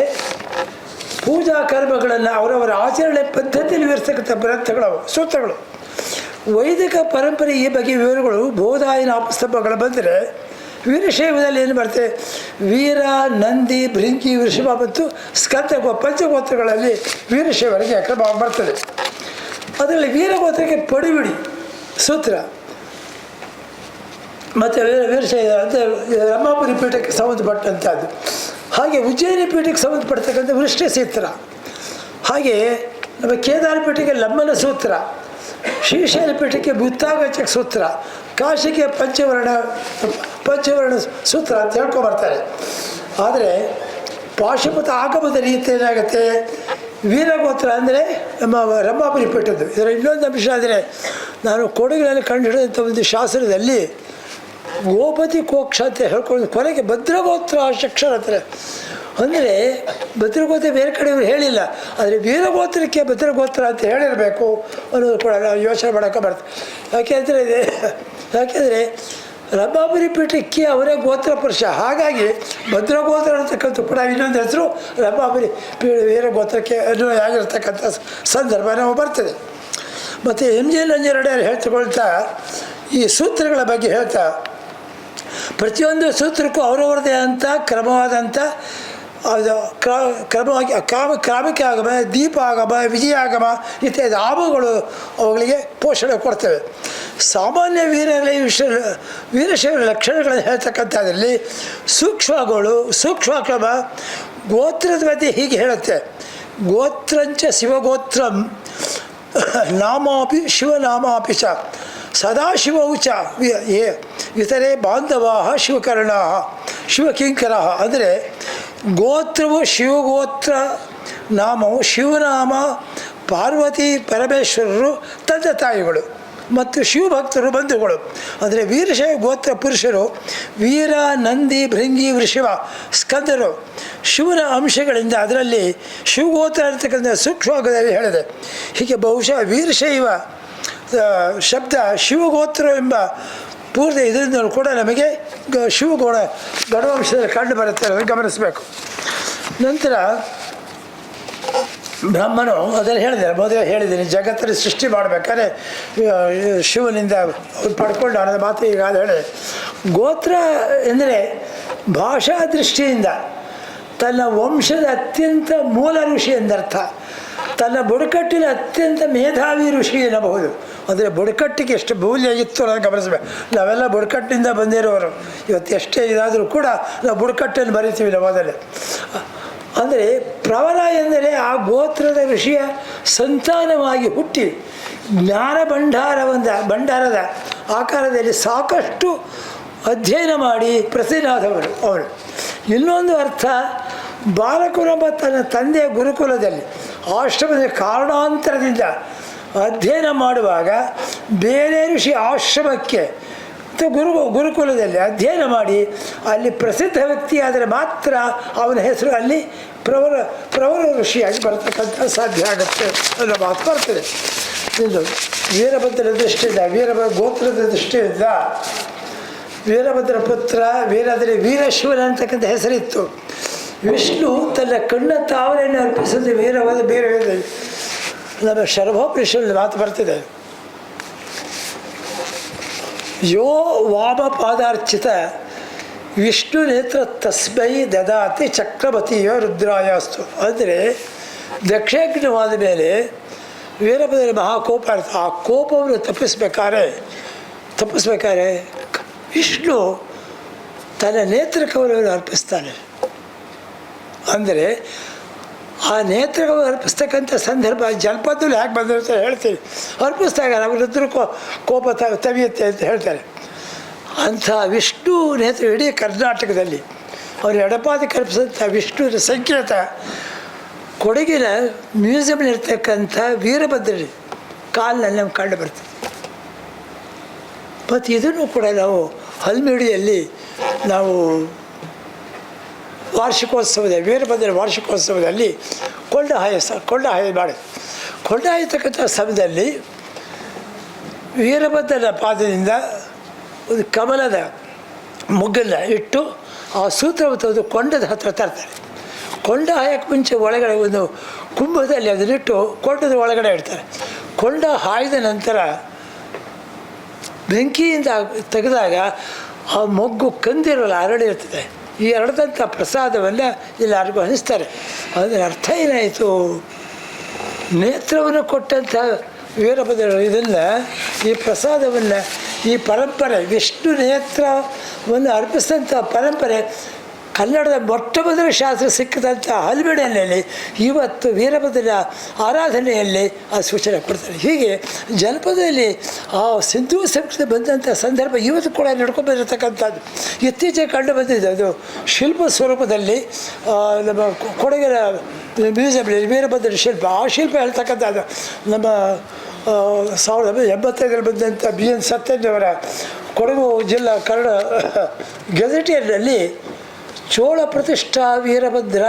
ಪೂಜಾ ಕರ್ಮಗಳನ್ನು ಅವರವರ ಆಚರಣೆ ಪದ್ಧತಿಯಲ್ಲಿ ವಿವರಿಸ್ತಕ್ಕಂಥ ಗ್ರಂಥಗಳು ಸೂತ್ರಗಳು. ವೈದಿಕ ಪರಂಪರೆ ಈ ಬಗ್ಗೆ ವಿವರಗಳು ಬೋಧಾಯನ ಆಪಸ್ತಂಭಗಳು ಬಂದರೆ ವೀರಶೈವದಲ್ಲಿ ಏನು ಬರ್ತದೆ ವೀರ, ನಂದಿ, ಭೃಂಗಿ, ವೃಷಭ ಮತ್ತು ಸ್ಕಂದ ಪಂಚಗೋತ್ರಗಳಲ್ಲಿ ವೀರಶೈವರಿಗೆ ಕ್ರಮ ಬರ್ತದೆ. ಅದರಲ್ಲಿ ವೀರಗೋತ್ರಕ್ಕೆ ಪಡಿಬಿಡಿ ಸೂತ್ರ ಮತ್ತು ವೀರಶೈವ ಅಂತ ರಮಾಪುರಿ ಪೀಠಕ್ಕೆ ಸಂಬಂಧಪಟ್ಟಂಥದ್ದು. ಹಾಗೆ ಉಜ್ಜಯಿನಿ ಪೀಠಕ್ಕೆ ಸಂಬಂಧಪಡ್ತಕ್ಕಂಥ ವೃಷ್ಟಿ ಸೂತ್ರ, ಹಾಗೆ ನಮ್ಮ ಕೇದಾರ ಪೀಠಕ್ಕೆ ಲಮ್ಮನ ಸೂತ್ರ, ಶ್ರೀಶೈಲ ಪೀಠಕ್ಕೆ ಬುತ್ತಾಗಚಕ ಸೂತ್ರ, ಕಾಶಿಗೆ ಪಂಚವರ್ಣ ಸೂತ್ರ ಅಂತ ಹೇಳ್ಕೊಂಬರ್ತಾರೆ. ಆದರೆ ಪಾಶುಪತ ಆಗಮದ ರೀತಿ ಏನಾಗುತ್ತೆ ವೀರಗೋತ್ರ ಅಂದರೆ ನಮ್ಮ ರಮಾಪುರಿ ಪೀಠದ್ದು. ಇದರ ಇನ್ನೊಂದು ಅಂಶ ಅಂದರೆ ನಾನು ಕೊಡಗಿನಲ್ಲಿ ಕಂಡುಹಿಡಿದಂಥ ಒಂದು ಶಾಸ್ತ್ರದಲ್ಲಿ ಗೋಪತಿ ಕೋಕ್ಷ ಅಂತ ಹೇಳ್ಕೊಂಡು ಕೊನೆಗೆ ಭದ್ರಗೋತ್ರ ಶಿಕ್ಷಣ ಅಂತಾರೆ. ಅಂದರೆ ಭದ್ರಗೋತ್ರ ಬೇರೆ ಕಡೆಯವರು ಹೇಳಿಲ್ಲ, ಆದರೆ ವೀರಗೋತ್ರಕ್ಕೆ ಭದ್ರಗೋತ್ರ ಅಂತ ಹೇಳಿರಬೇಕು ಅನ್ನೋದು ಕೂಡ ನಾವು ಯೋಚನೆ ಮಾಡೋಕ್ಕೆ ಬರ್ತದೆ. ಯಾಕೆಂದರೆ ರಮಾಪುರಿ ಪೀಠಕ್ಕೆ ಅವರೇ ಗೋತ್ರ ಪುರುಷ, ಹಾಗಾಗಿ ಭದ್ರಗೋತ್ರ ಅಂತಕ್ಕಂಥ ಕೂಡ ಇನ್ನೊಂದು ಹೆಸರು ರಮಾಪುರಿ ವೀರಗೋತ್ರಕ್ಕೆ ಆಗಿರ್ತಕ್ಕಂಥ ಸಂದರ್ಭ ನಾವು ಬರ್ತದೆ. ಮತ್ತು ಎಮ್ ಜಿ ನಂಜನಗೂಡು ಹೇಳ್ತಕೊಳ್ತಾ ಈ ಸೂತ್ರಗಳ ಬಗ್ಗೆ ಹೇಳ್ತಾ ಪ್ರತಿಯೊಂದು ಸೂತ್ರಕ್ಕೂ ಅವರವರದೇ ಅಂತ ಕ್ರಮವಾದಂಥ ಅದು ಕ್ರಮವಾಗಿ ಕ್ರಾಮಿಕ ಆಗಮ, ದೀಪ ಆಗಮ, ವಿಜಯ ಆಗಮ ಇತ್ಯಾದಿ ಆಗಮಗಳು ಅವುಗಳಿಗೆ ಪೋಷಣೆ ಕೊಡ್ತವೆ. ಸಾಮಾನ್ಯ ವೀರಶೈವ ಲಕ್ಷಣಗಳನ್ನು ಹೇಳ್ತಕ್ಕಂಥದ್ರಲ್ಲಿ ಸೂಕ್ಷ್ಮಕ್ರಮ ಗೋತ್ರದ ಬಗ್ಗೆ ಹೀಗೆ ಹೇಳುತ್ತೆ. ಗೋತ್ರಂಚ ಶಿವಗೋತ್ರಂ ನಾಮಾಪಿ ಶಿವನಾಮಾಪಿ ಚ ಸದಾಶಿವವು ಚ ಇತರೆ ಬಾಂಧವಾ ಶಿವಕರ್ಣ ಶಿವಕಿಂಕರ. ಅಂದರೆ ಗೋತ್ರವು ಶಿವಗೋತ್ರ, ನಾಮವು ಶಿವನಾಮ, ಪಾರ್ವತಿ ಪರಮೇಶ್ವರರು ತಂದೆ ತಾಯಿಗಳು ಮತ್ತು ಶಿವಭಕ್ತರು ಬಂಧುಗಳು. ಅಂದರೆ ವೀರಶೈವ ಗೋತ್ರ ಪುರುಷರು ವೀರ, ನಂದಿ, ಭೃಂಗಿ, ವೃಷಭ, ಸ್ಕಂದರು ಶಿವನ ಅಂಶಗಳಿಂದ ಅದರಲ್ಲಿ ಶಿವಗೋತ್ರ ಇರ್ತಕ್ಕಂಥ ಸೂಕ್ಷ್ಮವಾಗಿ ಹೇಳಿದೆ. ಹೀಗೆ ಬಹುಶಃ ವೀರಶೈವ ಶಬ್ದ ಶಿವಗೋತ್ರ ಎಂಬ ಪೂರ್ತಿ ಇದರಿಂದ ಕೂಡ ನಮಗೆ ಶಿವಗೋಣ ಗಣವಂಶದಲ್ಲಿ ಕಂಡು ಬರುತ್ತೆ ಅನ್ನೋದು ಗಮನಿಸಬೇಕು. ನಂತರ ಬ್ರಹ್ಮನು ಅದನ್ನು ಹೇಳಿದ್ದಾರೆ, ಮೊದಲೇ ಹೇಳಿದ್ದೀನಿ, ಜಗತ್ತಲ್ಲಿ ಸೃಷ್ಟಿ ಮಾಡಬೇಕಾದ್ರೆ ಶಿವನಿಂದ ಪಡ್ಕೊಂಡು ಅನ್ನೋದು ಮಾತು ಈಗ ಹೇಳಿ. ಗೋತ್ರ ಎಂದರೆ ಭಾಷಾ ದೃಷ್ಟಿಯಿಂದ ತನ್ನ ವಂಶದ ಅತ್ಯಂತ ಮೂಲ ಋಷಿ ಎಂದರ್ಥ. ತನ್ನ ಬುಡಕಟ್ಟಿನ ಅತ್ಯಂತ ಮೇಧಾವಿ ಋಷಿ ಎನ್ನಬಹುದು. ಅಂದರೆ ಬುಡಕಟ್ಟಿಗೆ ಎಷ್ಟು ಮೌಲ್ಯ ಇತ್ತು ಅನ್ನೋದು ಗಮನಿಸಬೇಕು. ನಾವೆಲ್ಲ ಬುಡಕಟ್ಟಿನಿಂದ ಬಂದಿರೋರು. ಇವತ್ತು ಎಷ್ಟೇ ಇದಾದರೂ ಕೂಡ ನಾವು ಬುಡಕಟ್ಟನ್ನು ಬರಿತೀವಿ ನಾವು ಮೊದಲೇ. ಅಂದರೆ ಪ್ರವರ ಎಂದರೆ ಆ ಗೋತ್ರದ ಋಷಿಯ ಸಂತಾನವಾಗಿ ಹುಟ್ಟಿ ಜ್ಞಾನ ಭಂಡಾರದ ಆಕಾರದಲ್ಲಿ ಸಾಕಷ್ಟು ಅಧ್ಯಯನ ಮಾಡಿ ಪ್ರಸಿದ್ಧನಾದವರು ಅವಳು. ಇನ್ನೊಂದು ಅರ್ಥ ಬಾಲಕುರಂಬ ತನ್ನ ತಂದೆಯ ಗುರುಕುಲದಲ್ಲಿ ಆಶ್ರಮದ ಕಾರಣಾಂತರದಿಂದ ಅಧ್ಯಯನ ಮಾಡುವಾಗ ಬೇರೆ ಋಷಿ ಆಶ್ರಮಕ್ಕೆ ಗುರುಕುಲದಲ್ಲಿ ಅಧ್ಯಯನ ಮಾಡಿ ಅಲ್ಲಿ ಪ್ರಸಿದ್ಧ ವ್ಯಕ್ತಿ ಆದರೆ ಮಾತ್ರ ಅವನ ಹೆಸರು ಅಲ್ಲಿ ಪ್ರವರ ಋಷಿಯಾಗಿ ಬರ್ತಕ್ಕಂಥ ಸಾಧ್ಯ ಆಗುತ್ತೆ ಅನ್ನೋ ಮಾತು ಬರ್ತದೆ. ಇದು ವೀರಭದ್ರ ದೃಷ್ಟಿಯಿಂದ ಗೋತ್ರದ ದೃಷ್ಟಿಯಿಂದ ವೀರಭದ್ರ ಪುತ್ರ ವೀರಶಿವನ ಅಂತಕ್ಕಂಥ ಹೆಸರಿತ್ತು. ವಿಷ್ಣು ತನ್ನ ಕಣ್ಣ ತಾವರೆಯನ್ನು ಅರ್ಪಿಸಿದ ಬೇರೆ ನಮ್ಮ ಶರ್ಭೋಪನಿಷದಲ್ಲಿ ಮಾತು ಬರ್ತಿದೆ. ಯೋ ವಾಮಪಾದಾರ್ಚಿತ ವಿಷ್ಣು ನೇತ್ರ ತಸ್ಮೈ ದದಾತಿ ಚಕ್ರವತಿಯೋ ರುದ್ರಾಯಾಸ್ತು. ಅಂದರೆ ದಕ್ಷಯಜ್ಞವಾದ ಮೇಲೆ ವೀರಭದ್ರ ಮಹಾಕೋಪ ಇರ್ತದೆ. ಆ ಕೋಪವನ್ನು ತಪ್ಪಿಸ್ಬೇಕಾದ್ರೆ ವಿಷ್ಣು ತನ್ನ ನೇತ್ರಕವನ್ನು ಅರ್ಪಿಸ್ತಾನೆ. ಅಂದರೆ ಆ ನೇತ್ರಗಳು ಅರ್ಪಿಸ್ತಕ್ಕಂಥ ಸಂದರ್ಭ ಜನಪದದಲ್ಲಿ ಹೇಗೆ ಬಂದಿರುತ್ತೆ ಹೇಳ್ತೀವಿ. ಅರ್ಪಿಸಿದಾಗ ನಾವು ರುದ್ರ ಕೋಪ ತವಿಯುತ್ತೆ ಅಂತ ಹೇಳ್ತಾರೆ. ಅಂಥ ವಿಷ್ಣು ನೇತ್ರ ಇಡೀ ಕರ್ನಾಟಕದಲ್ಲಿ ಅವರು ಎಡಪಾದಕ್ಕೆ ಅರ್ಪಿಸಿದಂಥ ವಿಷ್ಣುವಿನ ಸಂಕೇತ ಕೊಡಗಿನ ಮ್ಯೂಸಿಯಮ್ನಲ್ಲಿರ್ತಕ್ಕಂಥ ವೀರಭದ್ರ ಕಾಲಿನಲ್ಲಿ ನಮ್ಗೆ ಕಂಡು ಬರ್ತದೆ. ಮತ್ತು ಇದನ್ನು ಕೂಡ ನಾವು ಹಲ್ಮಿಡಿಯಲ್ಲಿ ನಾವು ವೀರಭದ್ರ ವಾರ್ಷಿಕೋತ್ಸವದಲ್ಲಿ ಕೊಂಡ ಹಾಯತಕ್ಕಂಥ ಸಮಯದಲ್ಲಿ ವೀರಭದ್ರನ ಪಾದದಿಂದ ಒಂದು ಕಮಲದ ಮುಗ್ಗನ್ನು ಇಟ್ಟು ಆ ಸೂತ್ರವನ್ನು ತೆಗೆದು ಕೊಂಡದ ಹತ್ರ ತರ್ತಾರೆ. ಕೊಂಡ ಹಾಯಕ್ಕೆ ಮುಂಚೆ ಒಳಗಡೆ ಒಂದು ಕುಂಭದಲ್ಲಿ ಅದನ್ನಿಟ್ಟು ಕೊಂಡದ ಒಳಗಡೆ ಇಡ್ತಾರೆ. ಕೊಂಡ ಹಾಯ್ದ ನಂತರ ಬೆಂಕಿಯಿಂದ ತೆಗೆದಾಗ ಆ ಮೊಗ್ಗು ಕಂದಿರಲ್ಲ ಅರಳಿರ್ತದೆ. ಈ ಹರಡಿದಂಥ ಪ್ರಸಾದವನ್ನು ಎಲ್ಲರಿಗೂ ಹಂಚ್ತಾರೆ. ಅದರ ಅರ್ಥ ಏನಾಯಿತು? ನೇತ್ರವನ್ನು ಕೊಟ್ಟಂಥ ವೀರಭದ್ರ ಇದನ್ನು ಈ ಪ್ರಸಾದವನ್ನು ಈ ಪರಂಪರೆ ವಿಷ್ಣು ನೇತ್ರವನ್ನು ಅರ್ಪಿಸಿದಂಥ ಪರಂಪರೆ ಕನ್ನಡದ ಮೊಟ್ಟ ಮೊದಲ ಶಾಸ್ತ್ರ ಸಿಕ್ಕಿದಂಥ ಹಲ್ಮಿಡಿಯಲ್ಲಿ ಇವತ್ತು ವೀರಭದ್ರನ ಆರಾಧನೆಯಲ್ಲಿ ಆ ಸೂಚನೆ ಕೊಡ್ತಾರೆ. ಹೀಗೆ ಜನಪದದಲ್ಲಿ ಆ ಸಿಂಧೂ ಸಂಸ್ಕೃತಿ ಬಂದಂಥ ಸಂದರ್ಭ ಇವತ್ತು ಕೂಡ ನಡ್ಕೊಂಡ್ಬಂದಿರತಕ್ಕಂಥದ್ದು. ಇತ್ತೀಚೆಗೆ ಕಂಡು ಬಂದಿದೆ. ಅದು ಶಿಲ್ಪ ಸ್ವರೂಪದಲ್ಲಿ ನಮ್ಮ ಕೊಡಗಿನ ಮ್ಯೂಸಿಯಮ್ನಲ್ಲಿ ವೀರಭದ್ರ ಶಿಲ್ಪ, ಆ ಶಿಲ್ಪ ಹೇಳ್ತಕ್ಕಂಥದ್ದು ನಮ್ಮ 1985 ಬಂದಂಥ BN ಸತ್ಯಜ್ಞವರ ಕೊಡಗು ಜಿಲ್ಲಾ ಕನ್ನಡ ಗೆಜೆಟಿಯರ್ನಲ್ಲಿ ಚೋಳ ಪ್ರತಿಷ್ಠಾ ವೀರಭದ್ರ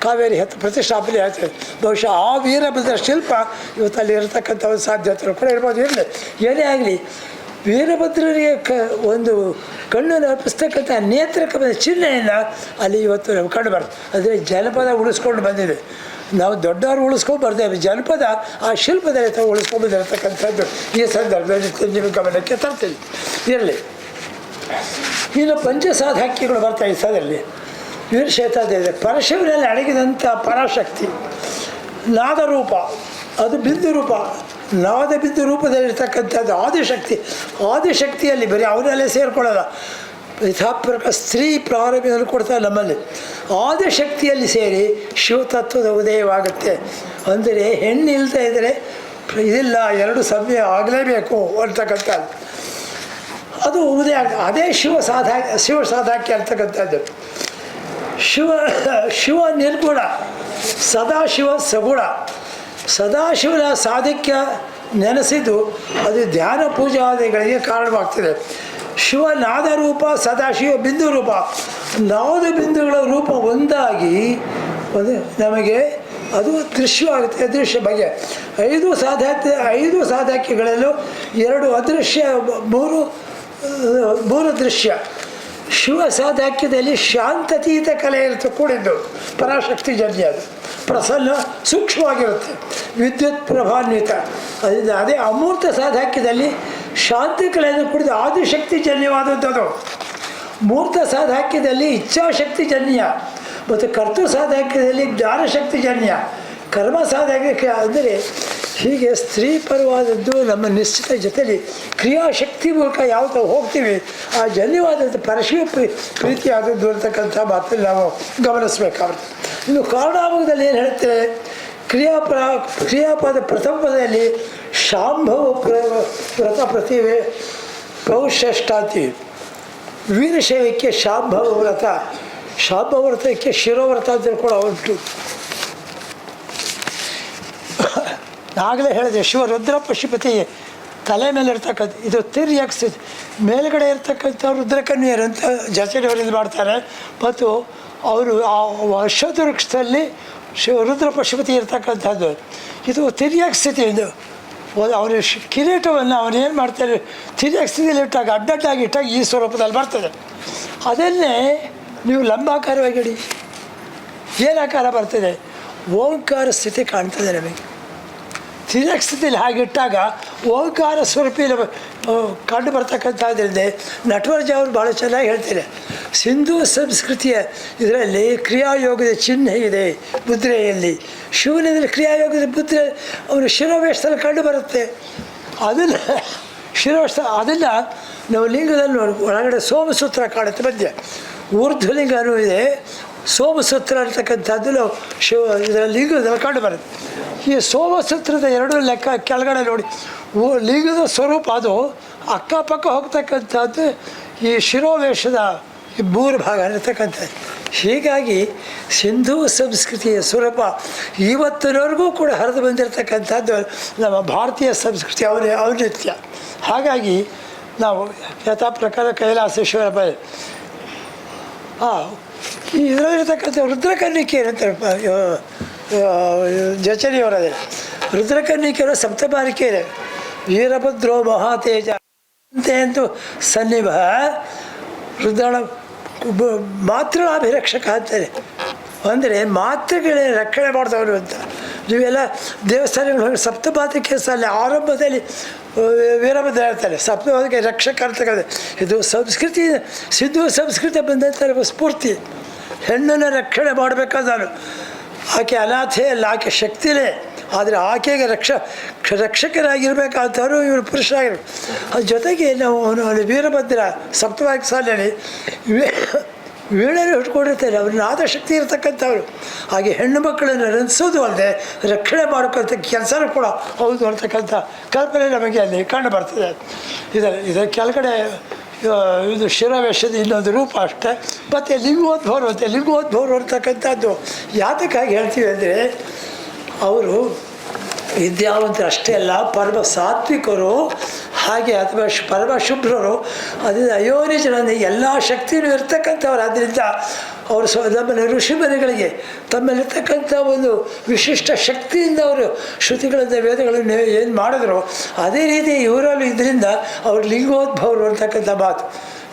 ಕಾವೇರಿ ಪ್ರತಿಷ್ಠಾಪನೆ ಆಗ್ತದೆ. ಬಹುಶಃ ಆ ವೀರಭದ್ರ ಶಿಲ್ಪ ಇವತ್ತಲ್ಲಿ ಇರತಕ್ಕಂಥ ಒಂದು ಸಾಧ್ಯತೆ ಕೂಡ ಇರ್ಬೋದು. ಇರಲಿ, ಏನೇ ಆಗಲಿ, ವೀರಭದ್ರನಿಗೆ ಒಂದು ಕಣ್ಣನ್ನು ಅರ್ಪಿಸ್ತಕ್ಕಂಥ ನೇತ್ರಕದ ಚಿಹ್ನೆಯನ್ನು ಅಲ್ಲಿ ಇವತ್ತು ನಾವು ಕಂಡುಬಾರ್ದು. ಅಂದರೆ ಜನಪದ ಉಳಿಸ್ಕೊಂಡು ಬಂದಿದೆ. ನಾವು ದೊಡ್ಡವರು ಉಳಿಸ್ಕೊಂಡು ಬರ್ತೇವೆ. ಜನಪದ ಆ ಶಿಲ್ಪದಲ್ಲಿ ಉಳಿಸ್ಕೊಂಡು ಬಂದಿರತಕ್ಕಂಥದ್ದು ಈ ಸಂದರ್ಭದಲ್ಲಿ ನಿಮ್ಮ ಗಮನಕ್ಕೆ ತರ್ತೀವಿ. ಇರಲಿ, ಇನ್ನು ಪಂಚಸಾಧಾಕ್ಯಗಳು ಬರ್ತಾ ಈ ಸದಲ್ಲಿ ವೀರಶೇತಾದಿದೆ. ಪರಶಿವನಲ್ಲಿ ಅಡಗಿದಂಥ ಪರಾಶಕ್ತಿ ನಾದರೂಪ, ಅದು ಬಿಂದು ರೂಪ, ನಾದ ಬಿಂದು ರೂಪದಲ್ಲಿರ್ತಕ್ಕಂಥದ್ದು ಆದಿಶಕ್ತಿಯಲ್ಲಿ ಬರೀ ಅವರಲ್ಲೇ ಸೇರಿಕೊಳ್ಳಲ್ಲ. ಯಥಾಪ್ರಕ ಸ್ತ್ರೀ ಪ್ರಾರಂಭದಲ್ಲಿ ಕೊಡ್ತಾರೆ ನಮ್ಮಲ್ಲಿ. ಆದಿಶಕ್ತಿಯಲ್ಲಿ ಸೇರಿ ಶಿವತತ್ವದ ಉದಯವಾಗುತ್ತೆ. ಅಂದರೆ ಹೆಣ್ಣಿಲ್ಲದೆ ಇದ್ದರೆ ಇದಿಲ್ಲ, ಎರಡು ಸಮಯ ಆಗಲೇಬೇಕು ಅಂತಕ್ಕಂಥದ್ದು ಅದು ಉದಯ ಆಗ್ತದೆ. ಅದೇ ಶಿವ ಸಾಧಾಕ್ಯ ಅಂತಕ್ಕಂಥದ್ದು. ಶಿವ ನಿರ್ಗುಣ, ಸದಾಶಿವ ಸಗುಣ. ಸದಾಶಿವನ ಸಾಧಿಕ್ಯ ನೆನೆಸಿದ್ದು ಅದು ಧ್ಯಾನ ಪೂಜಾದಿಗಳಿಗೆ ಕಾರಣವಾಗ್ತದೆ. ಶಿವ ನಾದರೂಪ, ಸದಾಶಿವ ಬಿಂದು ರೂಪ. ನಾದ ಬಿಂದುಗಳ ರೂಪ ಒಂದಾಗಿ ನಮಗೆ ಅದು ದೃಶ್ಯವಾಗುತ್ತೆ. ಅದೃಶ್ಯ ಬಗೆ 5 ಸಾಧಾಕ್ಯಗಳಲ್ಲೂ 2 ಅದೃಶ್ಯ, 3 ದೃಶ್ಯ. ಶಿವ ಸಾಧಾಕ್ಯದಲ್ಲಿ ಶಾಂತತೀತ ಕಲೆ ಇರುತ್ತೆ ಕೂಡಿದ್ದು, ಪರಾಶಕ್ತಿ ಜನ್ಯ. ಅದು ಪ್ರಸನ್ನ ಸೂಕ್ಷ್ಮವಾಗಿರುತ್ತೆ, ವಿದ್ಯುತ್ ಪ್ರಭಾನ್ವಿತ. ಅದರಿಂದ ಅದೇ ಅಮೂರ್ತ ಸಾಧಾಕ್ಯದಲ್ಲಿ ಶಾಂತಿ ಕಲೆಯನ್ನು ಕುಡಿದು ಆದಿಶಕ್ತಿ ಜನ್ಯವಾದದ್ದು. ಮೂರ್ತ ಸಾಧಾಕ್ಯದಲ್ಲಿ ಇಚ್ಛಾಶಕ್ತಿ ಜನ್ಯ ಮತ್ತು ಕರ್ತು ಸಾಧಾಕ್ಯದಲ್ಲಿ ಜ್ಞಾನಶಕ್ತಿ ಜನ್ಯ. ಕರ್ಮ ಸಾಧಾಕ್ಯ ಅಂದರೆ ಹೀಗೆ ಸ್ತ್ರೀ ಪರವಾದದ್ದು ನಮ್ಮ ನಿಶ್ಚಿತ ಜೊತೆಲಿ ಕ್ರಿಯಾಶಕ್ತಿ ಮೂಲಕ ಯಾವುದು ಹೋಗ್ತೀವಿ ಆ ಜನ್ಯವಾದದ್ದು ಪರಶಿವ ಪ್ರೀತಿಯಾದದ್ದು ಅಂತಕ್ಕಂಥ ಮಾತನ್ನು ನಾವು ಗಮನಿಸಬೇಕಾಗುತ್ತೆ. ಇನ್ನು ಕಾರಣಾಭಾಗದಲ್ಲಿ ಏನು ಹೇಳ್ತೇವೆ? ಕ್ರಿಯಾಪದ ಪ್ರಥಮ ಪದದಲ್ಲಿ ಶಾಂಭವ ವ್ರತ ಪ್ರತಿವೆ ಕೌಶ್ರೇಷ್ಠಾತಿ. ವೀರಶೈವಕ್ಕೆ ಶಾಂಭವ ವ್ರತ, ಶಾಂಭವ ವ್ರತಕ್ಕೆ ಶಿರೋವ್ರತ ಅಂತ ಕೂಡ ಉಂಟು. ಆಗಲೇ ಹೇಳಿದೆ, ಶಿವ ರುದ್ರ ಪಶುಪತಿ ತಲೆ ಮೇಲೆ ಇರ್ತಕ್ಕಂಥ ಇದು ತಿರ್ಯಕ್ಸ್ ಮೇಲುಗಡೆ ಇರ್ತಕ್ಕಂಥ ರುದ್ರಕನ್ಯರು ಅಂತ ಜಚಡಿಯವರು ಇದು ಮಾಡ್ತಾರೆ. ಮತ್ತು ಅವರು ಆ ಅಶ್ವತ್ಥ ವೃಕ್ಷದಲ್ಲಿ ರುದ್ರ ಪಶುಪತಿ ಇರ್ತಕ್ಕಂಥದ್ದು. ಇದು ತಿರ್ಯಕ್ ಸ್ಥಿತಿ. ಇದು ಅವರ ಕಿರೀಟವನ್ನು ಅವನೇನು ಮಾಡ್ತಾರೆ, ತಿರ್ಯಕ್ ಸ್ಥಿತಿಯಲ್ಲಿ ಇಟ್ಟಾಗ ಅಡ್ಡಡ್ಡಾಗಿ ಇಟ್ಟಾಗ ಈ ಸ್ವರೂಪದಲ್ಲಿ ಬರ್ತದೆ. ಅದನ್ನೇ ನೀವು ಲಂಬಾಕಾರವಾಗಿ ಇಡಿ, ಏನು ಆಕಾರ ಬರ್ತದೆ, ಓಂಕಾರ ಸ್ಥಿತಿ ಕಾಣ್ತದೆ ನಮಗೆ. ತಿರ್ಯಕ್ ಸ್ಥಿತಿಯಲ್ಲಿ ಹಾಗಿಟ್ಟಾಗ ಓಂಕಾರ ಸ್ವರೂಪಿಯಲ್ಲಿ ಕಂಡು ಬರ್ತಕ್ಕಂಥದ್ರಿಂದ ನಟವರ್ಜ ಅವರು ಭಾಳ ಚೆನ್ನಾಗಿ ಹೇಳ್ತಾರೆ. ಸಿಂಧೂ ಸಂಸ್ಕೃತಿಯ ಇದರಲ್ಲಿ ಕ್ರಿಯಾಯೋಗದ ಚಿಹ್ನೆ ಇದೆ ಮುದ್ರೆಯಲ್ಲಿ. ಶಿವನಲ್ಲಿ ಕ್ರಿಯಾಯೋಗದ ಮುದ್ರೆ ಅವನು ಶಿರೋವೇಶದಲ್ಲಿ ಕಂಡು ಬರುತ್ತೆ. ಅದನ್ನು ಶಿರೋವೇಶ ಅದನ್ನು ನಾವು ಲಿಂಗದಲ್ಲಿ ನೋಡಿ ಒಳಗಡೆ ಸೋಮಸೂತ್ರ ಕಾಣುತ್ತೆ, ಮಧ್ಯೆ ಊರ್ಧ್ವಲಿಂಗನೂ ಇದೆ, ಸೋಮಸೂತ್ರ ಅಂತಕ್ಕಂಥದ್ದು ನಾವು ಇದರ ಲಿಂಗದಲ್ಲಿ ಕಂಡು ಬರುತ್ತೆ. ಈ ಸೋಮಸೂತ್ರದ ಎರಡೂ ಲೆಕ್ಕ ಕೆಳಗಡೆ ನೋಡಿ, ಲಿಂಗದ ಸ್ವರೂಪ ಅದು ಅಕ್ಕಪಕ್ಕ ಹೋಗ್ತಕ್ಕಂಥದ್ದು ಈ ಶಿರೋವೇಶದ ಈ ಮೂರು ಭಾಗ ಇರ್ತಕ್ಕಂಥದ್ದು. ಹೀಗಾಗಿ ಸಿಂಧೂ ಸಂಸ್ಕೃತಿಯ ಸ್ವರೂಪ ಇವತ್ತಿನವರೆಗೂ ಕೂಡ ಹರಿದು ಬಂದಿರತಕ್ಕಂಥದ್ದು ನಮ್ಮ ಭಾರತೀಯ ಸಂಸ್ಕೃತಿ ಔನ್ನತ್ಯ. ಹಾಗಾಗಿ ನಾವು ಯಥಾ ಪ್ರಕಾರ ಕೈಲಾಸೇಶ್ವರ ಇದರಲ್ಲಿರ್ತಕ್ಕಂಥ ರುದ್ರಕನ್ನಿಕೆ ಏನಂತಾರೆ ಜಚರಿಯವರದೇ ರುದ್ರಕನ್ನಿಕೆಯವರು ಸಪ್ತಮಾರಿಕೆ ಇದೆ. ವೀರಭದ್ರೋ ಮಹಾತೇಜ ಅಂತೂ ಸನ್ನಿಭ ರುದ್ರಣ ಮಾತೃಾಭಿರಕ್ಷಕ ಅಂತಾರೆ. ಅಂದರೆ ಮಾತೃಗಳೇ ರಕ್ಷಣೆ ಮಾಡ್ದವರು ಅಂತ. ನೀವೆಲ್ಲ ದೇವಸ್ಥಾನಗಳು ಹೋಗಿ ಸಪ್ತಮಾತೃಕೆ ಅಲ್ಲಿ ಆರಂಭದಲ್ಲಿ ವೀರಭದ್ರ ಹೇಳ್ತಾರೆ, ಸಪ್ತಮಾತೃಕೆ ರಕ್ಷಕ ಅಂತಕ್ಕಂಥ. ಇದು ಸಂಸ್ಕೃತಿ, ಸಿಂಧೂ ಸಂಸ್ಕೃತಿ ಬಂದಂಥ ಸ್ಫೂರ್ತಿ. ಹೆಣ್ಣನ್ನು ರಕ್ಷಣೆ ಮಾಡಬೇಕಾದವನು. ಆಕೆ ಅನಾಥೆ ಅಲ್ಲ, ಆಕೆ ಶಕ್ತಿನೇ. ಆದರೆ ಆಕೆಗೆ ರಕ್ಷಕರಾಗಿರ್ಬೇಕಂತವರು ಇವರು ಪುರುಷರಾಗಿರ್ಬೇಕು. ಅದ್ರ ಜೊತೆಗೆ ನಾವು ಅಲ್ಲಿ ವೀರಭದ್ರ ಸಪ್ತಮಾತೃಕೆ ಸಾಲಿನಲ್ಲಿ ವೀಣೆಯನ್ನು ಇಟ್ಕೊಂಡಿರ್ತಾರೆ. ಅವ್ರನ್ನ ಆದಶಕ್ತಿ ಇರತಕ್ಕಂಥವ್ರು. ಹಾಗೆ ಹೆಣ್ಣು ಮಕ್ಕಳನ್ನು ರಚಿಸೋದು ಅಲ್ಲದೆ ರಕ್ಷಣೆ ಮಾಡ್ಕೊಳ್ತ ಕೆಲಸನೂ ಕೂಡ ಹೌದು ಅಂತಕ್ಕಂಥ ಕಲ್ಪನೆ ನಮಗೆ ಅಲ್ಲಿ ಕಂಡು ಬರ್ತದೆ. ಇದರ ಕೆಳಗಡೆ ಇದು ಶಿರವೇಶದ ಇನ್ನೊಂದು ರೂಪ ಅಷ್ಟೇ. ಮತ್ತು ಲಿಂಗೋದ್ಭವರು ಅಂತಕ್ಕಂಥದ್ದು ಯಾತಕ್ಕಾಗಿ ಹೇಳ್ತೀವಿ ಅಂದರೆ, ಅವರು ವಿದ್ಯಾವಂತರು ಅಷ್ಟೇ ಅಲ್ಲ, ಪರಮ ಸಾತ್ವಿಕರು, ಹಾಗೆ ಅಥವಾ ಪರಮ ಶುಭ್ರರು. ಅದರಿಂದ ಅಯೋನಿಜನಲ್ಲಿ ಎಲ್ಲ ಶಕ್ತಿಯೂ ಇರ್ತಕ್ಕಂಥವ್ರು. ಆದ್ದರಿಂದ ಅವರು ನಮ್ಮಲ್ಲಿ ಋಷಿಮನೆಗಳಿಗೆ ತಮ್ಮಲ್ಲಿರ್ತಕ್ಕಂಥ ಒಂದು ವಿಶಿಷ್ಟ ಶಕ್ತಿಯಿಂದ ಅವರು ಶ್ರುತಿಗಳಿಂದ ವೇದಗಳನ್ನು ಏನು ಮಾಡಿದ್ರು, ಅದೇ ರೀತಿ ಇವರಲ್ಲಿ ಇದರಿಂದ ಅವರು ಲಿಂಗೋದ್ಭವರು ಅಂತಕ್ಕಂಥ ಮಾತು.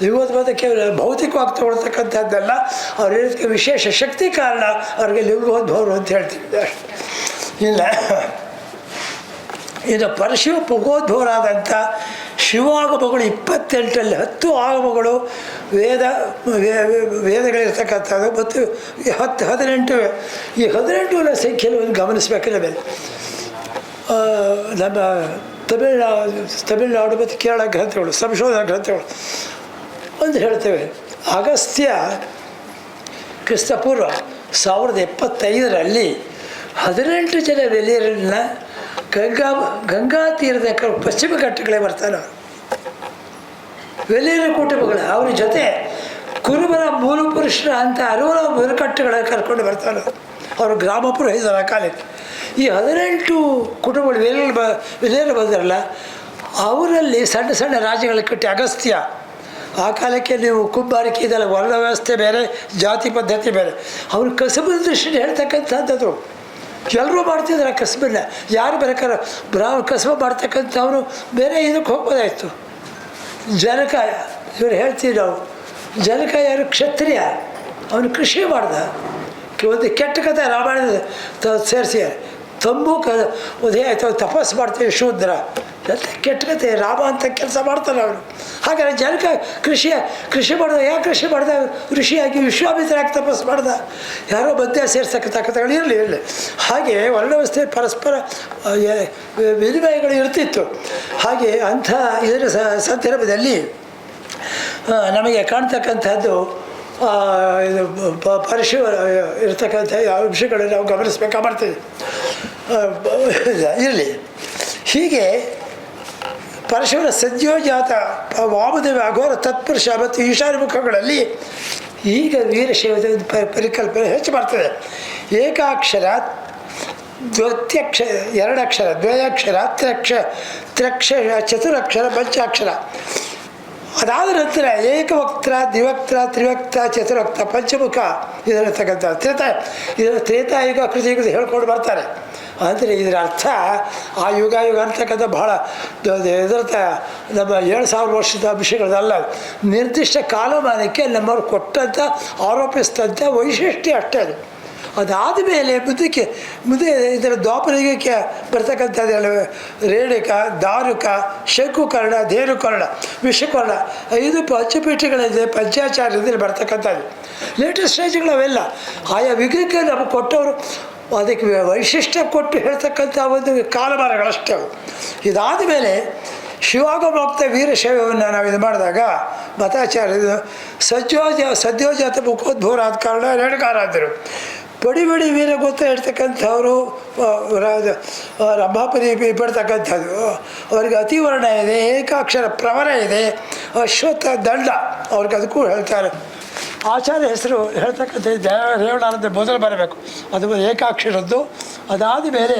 ಲಿಂಗೋದ್ಭವ ಕೇವಲ ಭೌತಿಕವಾಗಿ ತಗೊಳ್ತಕ್ಕಂಥದ್ದಲ್ಲ, ಅವ್ರು ಹೇಳೋದಕ್ಕೆ ವಿಶೇಷ ಶಕ್ತಿ ಕಾರಣ ಅವ್ರಿಗೆ ಲಿಂಗೋದ್ಭವರು ಅಂತ ಹೇಳ್ತೀವಿ. ಇಲ್ಲ, ಇದು ಪರಶಿವ ಪುಗೋದ್ಭವರಾದಂಥ ಶಿವಾಗಮಗಳು 28ರಲ್ಲಿ 10 ಆಗಮಗಳು ವೇದಗಳಿರ್ತಕ್ಕಂಥದ್ದು ಮತ್ತು 18 ಈ 18ರ ಸಂಖ್ಯೆಯಲ್ಲಿ ಗಮನಿಸಬೇಕಲ್ಲ ಮೇಲೆ ನಮ್ಮ ತಮಿಳುನಾಡು ಮತ್ತು ಕೇರಳ ಗ್ರಂಥಗಳು, ಸಂಶೋಧನಾ ಗ್ರಂಥಗಳು ಒಂದು ಹೇಳ್ತೇವೆ. ಅಗಸ್ತ್ಯ ಕ್ರಿಸ್ತಪೂರ್ವ 1075ರಲ್ಲಿ 18 ಜನ ವೆಲಿಯರನ್ನ ಗಂಗಾ ತೀರದ ಪಶ್ಚಿಮ ಘಟ್ಟಗಳೇ ಬರ್ತಾನೆ. ವೆಲಿಯರ ಕುಟುಂಬಗಳು ಅವ್ರ ಜೊತೆ ಕುರುಬರ ಮೂಲ ಪುರುಷರ ಅಂತ 60 ಬುಡಕಟ್ಟುಗಳ ಕರ್ಕೊಂಡು ಬರ್ತಾನೆ. ಅವರು ಗ್ರಾಮ ಪುರೋಹಿತರ ಕಾಲಕ್ಕೆ ಈ 18 ಕುಟುಂಬಗಳು ವೆಲಿಯರು ಬಂದಿರಲ್ಲ, ಅವರಲ್ಲಿ ಸಣ್ಣ ಸಣ್ಣ ರಾಜ್ಯಗಳು ಕಟ್ಟಿ ಅಗಸ್ತ್ಯ. ಆ ಕಾಲಕ್ಕೆ ನೀವು ಕುಂಬಾರಿಕೆ ಇದೆಲ್ಲ ವರ್ಣ ವ್ಯವಸ್ಥೆ ಬೇರೆ, ಜಾತಿ ಪದ್ಧತಿ ಬೇರೆ. ಅವರು ಕಸಬದ ದೃಷ್ಟಿಯಿಂದ ಹೇಳ್ತಕ್ಕಂಥದ್ದು ಎಲ್ಲರೂ ಮಾಡ್ತಿದ್ದಾರೆ ಕಸಬನ್ನ. ಯಾರು ಬೇಕಾದ್ರೆ ಕಸಬ ಮಾಡ್ತಕ್ಕಂಥವ್ರು ಬೇರೆ ಇದಕ್ಕೆ ಹೋಗ್ಬೋದಾಯಿತು. ಜನಕಾಯ ಇವರು ಹೇಳ್ತೀವಿ ನಾವು, ಜನಕಾಯ ಯಾರು ಕ್ಷತ್ರಿಯ, ಅವನು ಕೃಷಿ ಮಾಡ್ದ. ಒಂದು ಕೆಟ್ಟ ಕಥೆ ರಾಮಾಯಣದ ಸೇರಿಸಿ ತಂಬು ಉದಯ ಆಯ್ತು, ತಪಸ್ಸು ಮಾಡ್ತೀವಿ ಶೂದ್ರ ಅಂತ ಕೆಟ್ಟ ಕಥೆ. ರಾಮ ಅಂತ ಕೆಲಸ ಮಾಡ್ತಾನೆ ಅವನು. ಹಾಗಾದ್ರೆ ಜನಕ ಕೃಷಿ ಮಾಡ್ದ. ಯಾಕೆ ಕೃಷಿ ಮಾಡ್ದ? ಋಷಿಯಾಗಿ ವಿಶ್ವಾಮಿತ್ರರಾಗಿ ತಪಸ್ಸು ಮಾಡ್ದ. ಯಾರೋ ಮಧ್ಯ ಸೇರ್ಸಕ್ಕಂಥ ಕಥೆಗಳು ಇರಲಿ. ಹಾಗೆ ವರ್ಣವ್ಯವಸ್ಥೆ ಪರಸ್ಪರ ವಿನಿಮಯಗಳು ಇರ್ತಿತ್ತು. ಹಾಗೆ ಅಂಥ ಇದರ ಸಂದರ್ಭದಲ್ಲಿ ನಮಗೆ ಕಾಣ್ತಕ್ಕಂಥದ್ದು ಇದು ಪರಶಿವ ಇರ್ತಕ್ಕಂಥ ಅಂಶಗಳನ್ನು ನಾವು ಗಮನಿಸ್ಬೇಕಾಗ್ತದೆ. ಇರಲಿ. ಹೀಗೆ ಪರಶುರ ಸದ್ಯೋಜಾತ ವಾಮದೇವ ಅಘೋರ ತತ್ಪುರುಷ ಮತ್ತು ಈಶಾನ್ಯ ಮುಖಗಳಲ್ಲಿ ಈಗ ವೀರಶೈವದ ಪರಿಕಲ್ಪನೆ ಹೆಚ್ಚು ಬರ್ತದೆ. ಏಕಾಕ್ಷರ ದ್ವತ್ಯಕ್ಷರ 2 ಅಕ್ಷರ, ದ್ವಯಾಕ್ಷರ, ತ್ರಕ್ಷರ, ಚತುರಕ್ಷರ, ಪಂಚಾಕ್ಷರ. ಅದಾದ ನಂತರ ಏಕವಕ್ತ್ರ, ದ್ವಿವಕ್ತ್ರ, ತ್ರಿವಕ್ತ, ಚತುರ್ವಕ್ತ, ಪಂಚಮುಖ ಇದರತಕ್ಕಂಥ ಇದರ ತ್ರೇತಾಯುಗ ಕೃತಿಯುಗ ಹೇಳ್ಕೊಂಡು ಬರ್ತಾರೆ. ಅಂದರೆ ಇದರ ಅರ್ಥ ಆ ಯುಗ ಅಂತಕ್ಕಂಥ ಬಹಳ ಇದರಥ ನಮ್ಮ 7,000 ವರ್ಷದ ವಿಷಯಗಳಲ್ಲ, ನಿರ್ದಿಷ್ಟ ಕಾಲಮಾನಕ್ಕೆ ನಮ್ಮವ್ರು ಕೊಟ್ಟಂಥ ಆರೋಪಿಸಿದಂಥ ವೈಶಿಷ್ಟ್ಯ ಅಷ್ಟೇ ಅದು. ಅದಾದ ಮೇಲೆ ಮುಂದೆ ಇದರ ದ್ವಾಪರಯುಗಕ್ಕೆ ಬರ್ತಕ್ಕಂಥದ್ದೆಲ್ಲ ರೇಣಿಕ, ದಾರುಕ, ಶಂಕುಕರ್ಣ, ಧೇನುಕರ್ಣ, ವಿಶ್ವಕರ್ಣ 5 ಪಂಚಪೀಠಗಳಿದೆ, ಪಂಚಾಚಾರ್ಯದಲ್ಲಿ ಬರ್ತಕ್ಕಂಥದ್ದು. ಲೇಟೆಸ್ಟ್ ಸ್ಟೇಜ್ಗಳು ಅವೆಲ್ಲ ಆಯಾ ಯುಗಕ್ಕೆ ನಮಗೆ ಕೊಟ್ಟವರು ಅದಕ್ಕೆ ವೈಶಿಷ್ಟ್ಯ ಕೊಟ್ಟು ಹೇಳ್ತಕ್ಕಂಥ ಒಂದು ಕಾಲಮಾನಗಳಷ್ಟೇ ಅವು. ಇದಾದ ಮೇಲೆ ಶಿವಾಗಮೋಕ್ತ ವೀರಶೈವವನ್ನು ನಾವು ಇದು ಮಾಡಿದಾಗ ಮತಾಚಾರ್ಯರು ಸದ್ಯೋಜಾತ ಮುಖೋದ್ಭವರಾದ ಕಾರಣ ರೇಣುಕಾರಾದರು. ಬಡಿ ವೀರ ಗೊತ್ತ ಹೇಳ್ತಕ್ಕಂಥವರು ರಂಭಾಪುರಿ ಬಿಡ್ತಕ್ಕಂಥದ್ದು, ಅವ್ರಿಗೆ ಅತಿವರ್ಣ ಇದೆ, ಏಕಾಕ್ಷರ ಪ್ರವರ ಇದೆ, ಅಶ್ವತ್ಥ ದಂಡ ಅವ್ರಿಗೆ ಅದಕ್ಕೂ ಹೇಳ್ತಾರೆ. ಆಚಾರ್ಯ ಹೆಸರು ಹೇಳ್ತಕ್ಕಂಥ ರೇವಣಾನಂದ ಮೊದಲು ಬರಬೇಕು, ಅದು ಏಕಾಕ್ಷರದ್ದು. ಅದಾದ ಮೇಲೆ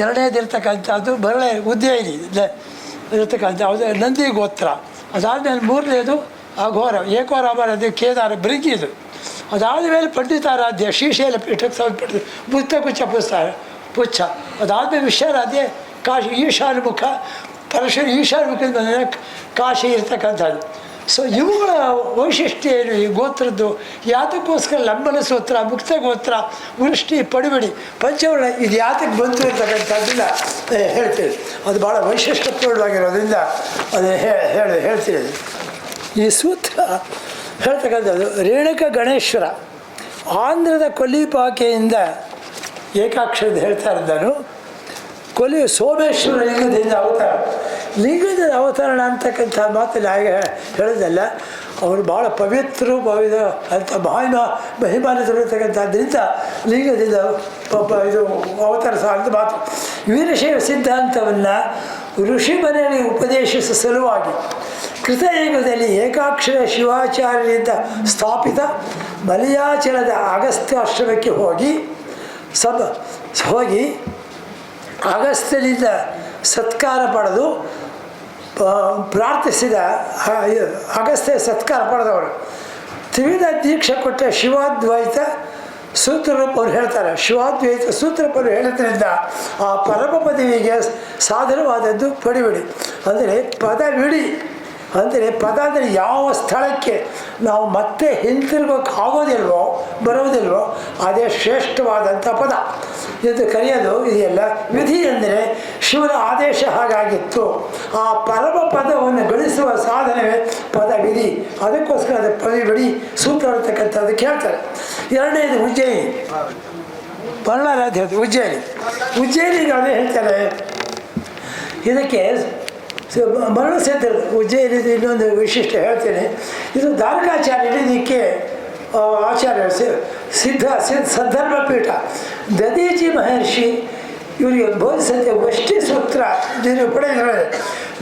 ಎರಡನೇದಿರ್ತಕ್ಕಂಥದ್ದು ಬರಳೆ ಉದ್ಯೈನಿ ಇರತಕ್ಕಂಥ ಅದು ನಂದಿ ಗೋತ್ರ. ಅದಾದಮೇಲೆ 3ನೇದು ಅಘೋರ, ಏಕೋರಾಮರದ್ದು ಕೇದಾರ ಬೃಗಿದು. ಅದಾದ ಮೇಲೆ ಪಂಡಿತಾರಾಧ್ಯ ಶ್ರೀಶೈಲ ಪೀಠಕ್ಕೆ ಸಂಬಂಧಪಟ್ಟ ಪುಚ್ಛ. ಅದಾದಮೇಲೆ ವಿಶ್ವರಾಧ್ಯ ಕಾಶಿ ಈಶಾನ್ಮುಖ, ಪರಶುರ ಈಶಾನ್ಮುಖದ ಮೇಲೆ ಕಾಶಿ ಇರ್ತಕ್ಕಂಥದ್ದು. ಸೊ ಇವುಗಳ ವೈಶಿಷ್ಟ್ಯ ಏನು ಈ ಗೋತ್ರದ್ದು? ಯಾತಕ್ಕೋಸ್ಕರ ಲಂಬನ ಸೂತ್ರ, ಮುಕ್ತ ಗೋತ್ರ, ವೃಷ್ಟಿ, ಪಡಿಬಡಿ, ಪಂಚವರ್ಣ ಇದು ಯಾತಕ್ಕೆ ಬಂತು ಅಂತಕ್ಕಂಥದ್ದನ್ನ ಹೇಳ್ತೀವಿ. ಅದು ಭಾಳ ವೈಶಿಷ್ಟ್ಯಪೂರ್ಣವಾಗಿರೋದ್ರಿಂದ ಅದು ಹೇಳ್ತೀನಿ. ಈ ಸೂತ್ರ ಹೇಳ್ತಕ್ಕಂಥದ್ದು ರೇಣುಕ ಗಣೇಶ್ವರ ಆಂಧ್ರದ ಕೊಲ್ಲಿಪಾಕೆಯಿಂದ ಏಕಾಕ್ಷರದ ಹೇಳ್ತಾ ಇದ್ದಾನು. ಸೋಮೇಶ್ವರ ಲಿಂಗದಿಂದ ಲಿಂಗದ ಅವತರಣ ಅಂತಕ್ಕಂಥ ಮಾತಲ್ಲಿ ಹಾಗೆ ಹೇಳೋದಲ್ಲ. ಅವರು ಭಾಳ ಪವಿತ್ರರು ಅಂತ ಮಹಿಮಾನಿತರಿರ್ತಕ್ಕಂಥದ್ದರಿಂದ ಲಿಂಗದಿಂದ ಇದು ಅವತರಿಸ ಅಂತ ಮಾತು. ವೀರಶೈವ ಸಿದ್ಧಾಂತವನ್ನು ಋಷಿ ಮನೆಯಲ್ಲಿ ಉಪದೇಶಿಸುವ ಸಲುವಾಗಿ ಕೃತಯುಗದಲ್ಲಿ ಏಕಾಕ್ಷರ ಶಿವಾಚಾರ್ಯರಿಂದ ಸ್ಥಾಪಿತ ಮಲಯಾಚಲದ ಅಗಸ್ತ್ಯಾಶ್ರಮಕ್ಕೆ ಹೋಗಿ ಅಗಸ್ತ್ಯನಿಂದ ಸತ್ಕಾರ ಪಡೆದು ಪ್ರಾರ್ಥಿಸಿದ ಅಗಸ್ತ್ಯ ಸತ್ಕಾರ ಪಡೆದವರು ತ್ರಿವಿಧ ದೀಕ್ಷೆ ಕೊಟ್ಟ ಶಿವಾದ್ವೈತ ಸೂತ್ರರೂಪ ಅವ್ರು ಹೇಳ್ತಾರೆ. ಶಿವಾದ್ವೈತ ಸೂತ್ರರೂಪರು ಹೇಳೋದ್ರಿಂದ ಆ ಪರಮ ಪದವಿಗೆ ಸಾಧನವಾದದ್ದು ಪಡಿಬಿಡಿ ಅಂದರೆ ಪದವಿಡಿ. ಅಂದರೆ ಪದ ಅಂದರೆ ಯಾವ ಸ್ಥಳಕ್ಕೆ ನಾವು ಮತ್ತೆ ಹಿಂತಿರುಗೋಕ್ಕೆ ಆಗೋದಿಲ್ವೋ ಬರೋದಿಲ್ವೋ ಅದೇ ಶ್ರೇಷ್ಠವಾದಂಥ ಪದ ಎಂದು ಕರೆಯೋದು ಇದೆಯಲ್ಲ. ವಿಧಿ ಅಂದರೆ ಶಿವನ ಆದೇಶ ಹಾಗಾಗಿತ್ತು. ಆ ಪರಮ ಪದವನ್ನು ಗಳಿಸುವ ಸಾಧನವೇ ಪದ ವಿಧಿ. ಅದಕ್ಕೋಸ್ಕರ ಅದು ಪದವಿಡಿ ಸೂತ್ರ ಇರ್ತಕ್ಕಂಥದ್ದು ಕೇಳ್ತಾರೆ. ಎರಡನೇದು ಉಜ್ಜಯಿನಿ, ಬಳ್ಳಾರಿ ಹೇಳ್ತೀವಿ. ಉಜ್ಜಯಿನಿಗೆ ಅದೇ ಹೇಳ್ತಾರೆ. ಇದಕ್ಕೆ ಮರಣ ಸಿದ್ಧ ಉಜ್ಜಯಿನಿದು ಇನ್ನೊಂದು ವಿಶಿಷ್ಟ ಹೇಳ್ತೇನೆ. ಇದು ದಾರ್ಕಾಚಾರ್ಯರು ಇದಕ್ಕೆ ಆಚಾರ್ಯ ಸದ್ಧರ್ಮ ಪೀಠ ದದೀಚಿ ಮಹರ್ಷಿ ಇವರಿಗೆ ಬೋಧಿಸಂತೆ ವಷ್ಟಿ ಸೂತ್ರ ಇದನ್ನು ಪಡೆದಿದ್ದಾರೆ.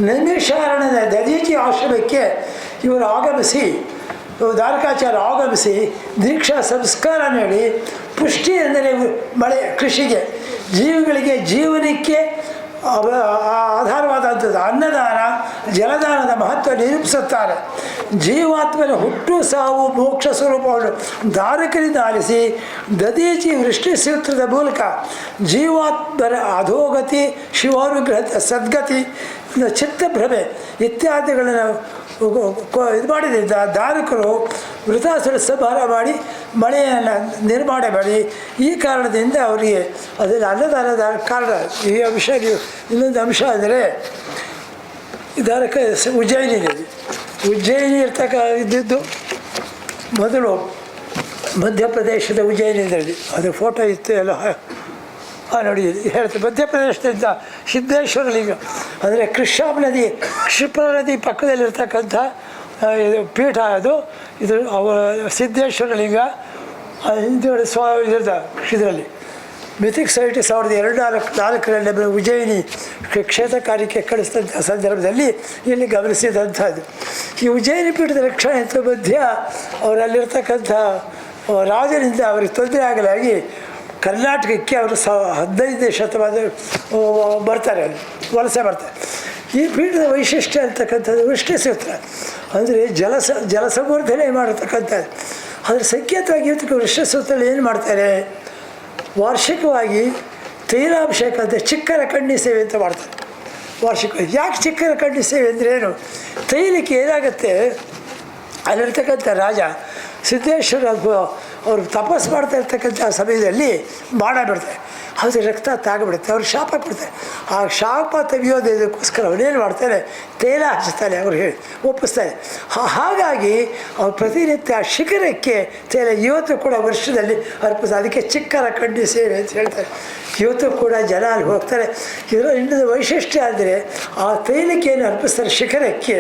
ನೈಮಿಷಾರಣ್ಯದ ದದೀಚಿ ಆಶ್ರಮಕ್ಕೆ ಇವರು ಆಗಮಿಸಿ ದಾರ್ಕಾಚಾರ್ಯ ಆಗಮಿಸಿ ದೀಕ್ಷಾ ಸಂಸ್ಕಾರ ನೀಡಿ ಪುಷ್ಟಿ ಅಂದರೆ ಮಳೆ ಕೃಷಿಗೆ ಜೀವಿಗಳಿಗೆ ಜೀವನಕ್ಕೆ ಆಧಾರವಾದಂಥದ್ದು ಅನ್ನದಾನ ಜಲದಾನದ ಮಹತ್ವ ನಿರೂಪಿಸುತ್ತಾರೆ. ಜೀವಾತ್ಮನ ಹುಟ್ಟು ಸಾವು ಮೋಕ್ಷ ಸ್ವರೂಪವನ್ನು ಧಾರಕರಿಂದ ಆಲಿಸಿ ದದೀಚಿ ವೃಷ್ಟಿ ಸೂತ್ರದ ಮೂಲಕ ಜೀವಾತ್ಮರ ಅಧೋಗತಿ, ಶಿವಾನುಗ್ರಹ, ಸದ್ಗತಿ, ಚಿತ್ತಭ್ರಮೆ ಇತ್ಯಾದಿಗಳನ್ನು ಇದು ಮಾಡಿದ್ದರಿಂದ ಧಾರಕರು ವೃತಾಸುರ ಸಂಹಾರ ಮಾಡಿ ಮಳೆಯನ್ನು ನಿರ್ಮಾಣ ಮಾಡಿ ಈ ಕಾರಣದಿಂದ ಅವರಿಗೆ ಅದನ್ನು ಅನ್ನದಾನದ ಕಾರಣ. ಈ ಅಂಶ ಇನ್ನೊಂದು ಅಂಶ ಅಂದರೆ ಧಾರಕ ಉಜ್ಜಯಿನಿ ಇದ್ದದ್ದು ಮೊದಲು ಮಧ್ಯಪ್ರದೇಶದ ಉಜ್ಜಯಿನಿಯಲ್ಲಿ ಅದು ಫೋಟೋ ಇತ್ತು ಎಲ್ಲ ನೋಡಿ ಹೇಳ್ತಾರೆ. ಮಧ್ಯಪ್ರದೇಶದಿಂದ ಸಿದ್ದೇಶ್ವರ ಲಿಂಗ ಅಂದರೆ ಕ್ಷಿಪ್ರಾ ನದಿ ಪಕ್ಕದಲ್ಲಿರ್ತಕ್ಕಂಥ ಪೀಠ ಅದು. ಇದು ಸಿದ್ದೇಶ್ವರ ಲಿಂಗ ಹಿಂದುಗಡೆ ಇದರಲ್ಲಿ ಮಿಥಿಕ್ ಸೊಸೈಟಿ 1904 ಉಜ್ಜಯಿನಿ ಕ್ಷೇತ್ರ ಕಾರ್ಯಕ್ಕೆ ಕಳಿಸಿದಂಥ ಸಂದರ್ಭದಲ್ಲಿ ಇಲ್ಲಿ ಗಮನಿಸಿದಂಥದ್ದು. ಈ ಉಜ್ಜಯಿನಿ ಪೀಠದ ರಕ್ಷಣೆ ಮಧ್ಯ ಅವರಲ್ಲಿರ್ತಕ್ಕಂಥ ರಾಜನಿಂದ ಅವರಿಗೆ ತೊಂದರೆ ಆಗಲಾಗಿ ಕರ್ನಾಟಕಕ್ಕೆ ಅವರು 15ನೇ ಶತಮಾನ ಬರ್ತಾರೆ, ಅಲ್ಲಿ ವಲಸೆ ಬರ್ತಾರೆ. ಈ ಪೀಠದ ವೈಶಿಷ್ಟ್ಯ ಅಂತಕ್ಕಂಥದ್ದು ವೃಷ್ಟಿ ಸೂತ್ರ ಅಂದರೆ ಜಲಸಂವರ್ಧನೆ ಮಾಡತಕ್ಕಂಥದ್ದು. ಅದರ ಸಂಕೇತವಾಗಿ ಇವತ್ತಿಗೆ ವೃಷ್ಟಿ ಸೂತ್ರದಲ್ಲಿ ಏನು ಮಾಡ್ತಾರೆ, ವಾರ್ಷಿಕವಾಗಿ ತೈಲಾಭಿಷೇಕ ಅಂತ ಚಿಕ್ಕರ ಕಣ್ಣಿ ಸೇವೆ ಅಂತ ಮಾಡ್ತಾರೆ ವಾರ್ಷಿಕವಾಗಿ. ಯಾಕೆ ಚಿಕ್ಕರ ಕಣ್ಣಿ ಸೇವೆ ಅಂದರೆ ಏನು, ತೈಲಕ್ಕೆ ಏನಾಗುತ್ತೆ, ಅಲ್ಲಿರ್ತಕ್ಕಂಥ ರಾಜ ಸಿದ್ದೇಶ್ವರ ಅವರು ತಪಸ್ಸು ಮಾಡ್ತಾ ಇರ್ತಕ್ಕಂಥ ಸಮಯದಲ್ಲಿ ಬಾಣ ಬಿಡ್ತಾರೆ, ಅದು ರಕ್ತ ತಾಗಿಬಿಡುತ್ತೆ, ಅವ್ರು ಶಾಪ ಕೊಡ್ತಾರೆ. ಆ ಶಾಪ ತೆಗೆಯೋದಕ್ಕೋಸ್ಕರ ಅವನೇನು ಮಾಡ್ತಾರೆ, ತೈಲ ಹಚ್ತಾನೆ, ಅವ್ರು ಹೇಳಿ ಒಪ್ಪಿಸ್ತಾರೆ. ಹಾಗಾಗಿ ಅವ್ರು ಪ್ರತಿನಿತ್ಯ ಶಿಖರಕ್ಕೆ ತೈಲ ಇವತ್ತು ಕೂಡ ವರ್ಷದಲ್ಲಿ ಅರ್ಪಿಸ್ತಾರೆ. ಅದಕ್ಕೆ ಚಿಕ್ಕರ ಕಡ್ಡಿ ಸೇವೆ ಅಂತ ಹೇಳ್ತಾರೆ. ಇವತ್ತು ಕೂಡ ಜನ ಅಲ್ಲಿ ಹೋಗ್ತಾರೆ. ಇದರ ಇನ್ನೊಂದು ವೈಶಿಷ್ಟ್ಯ ಅಂದರೆ ಆ ತೈಲಕ್ಕೆ ಏನು ಅರ್ಪಿಸ್ತಾರೆ ಶಿಖರಕ್ಕೆ,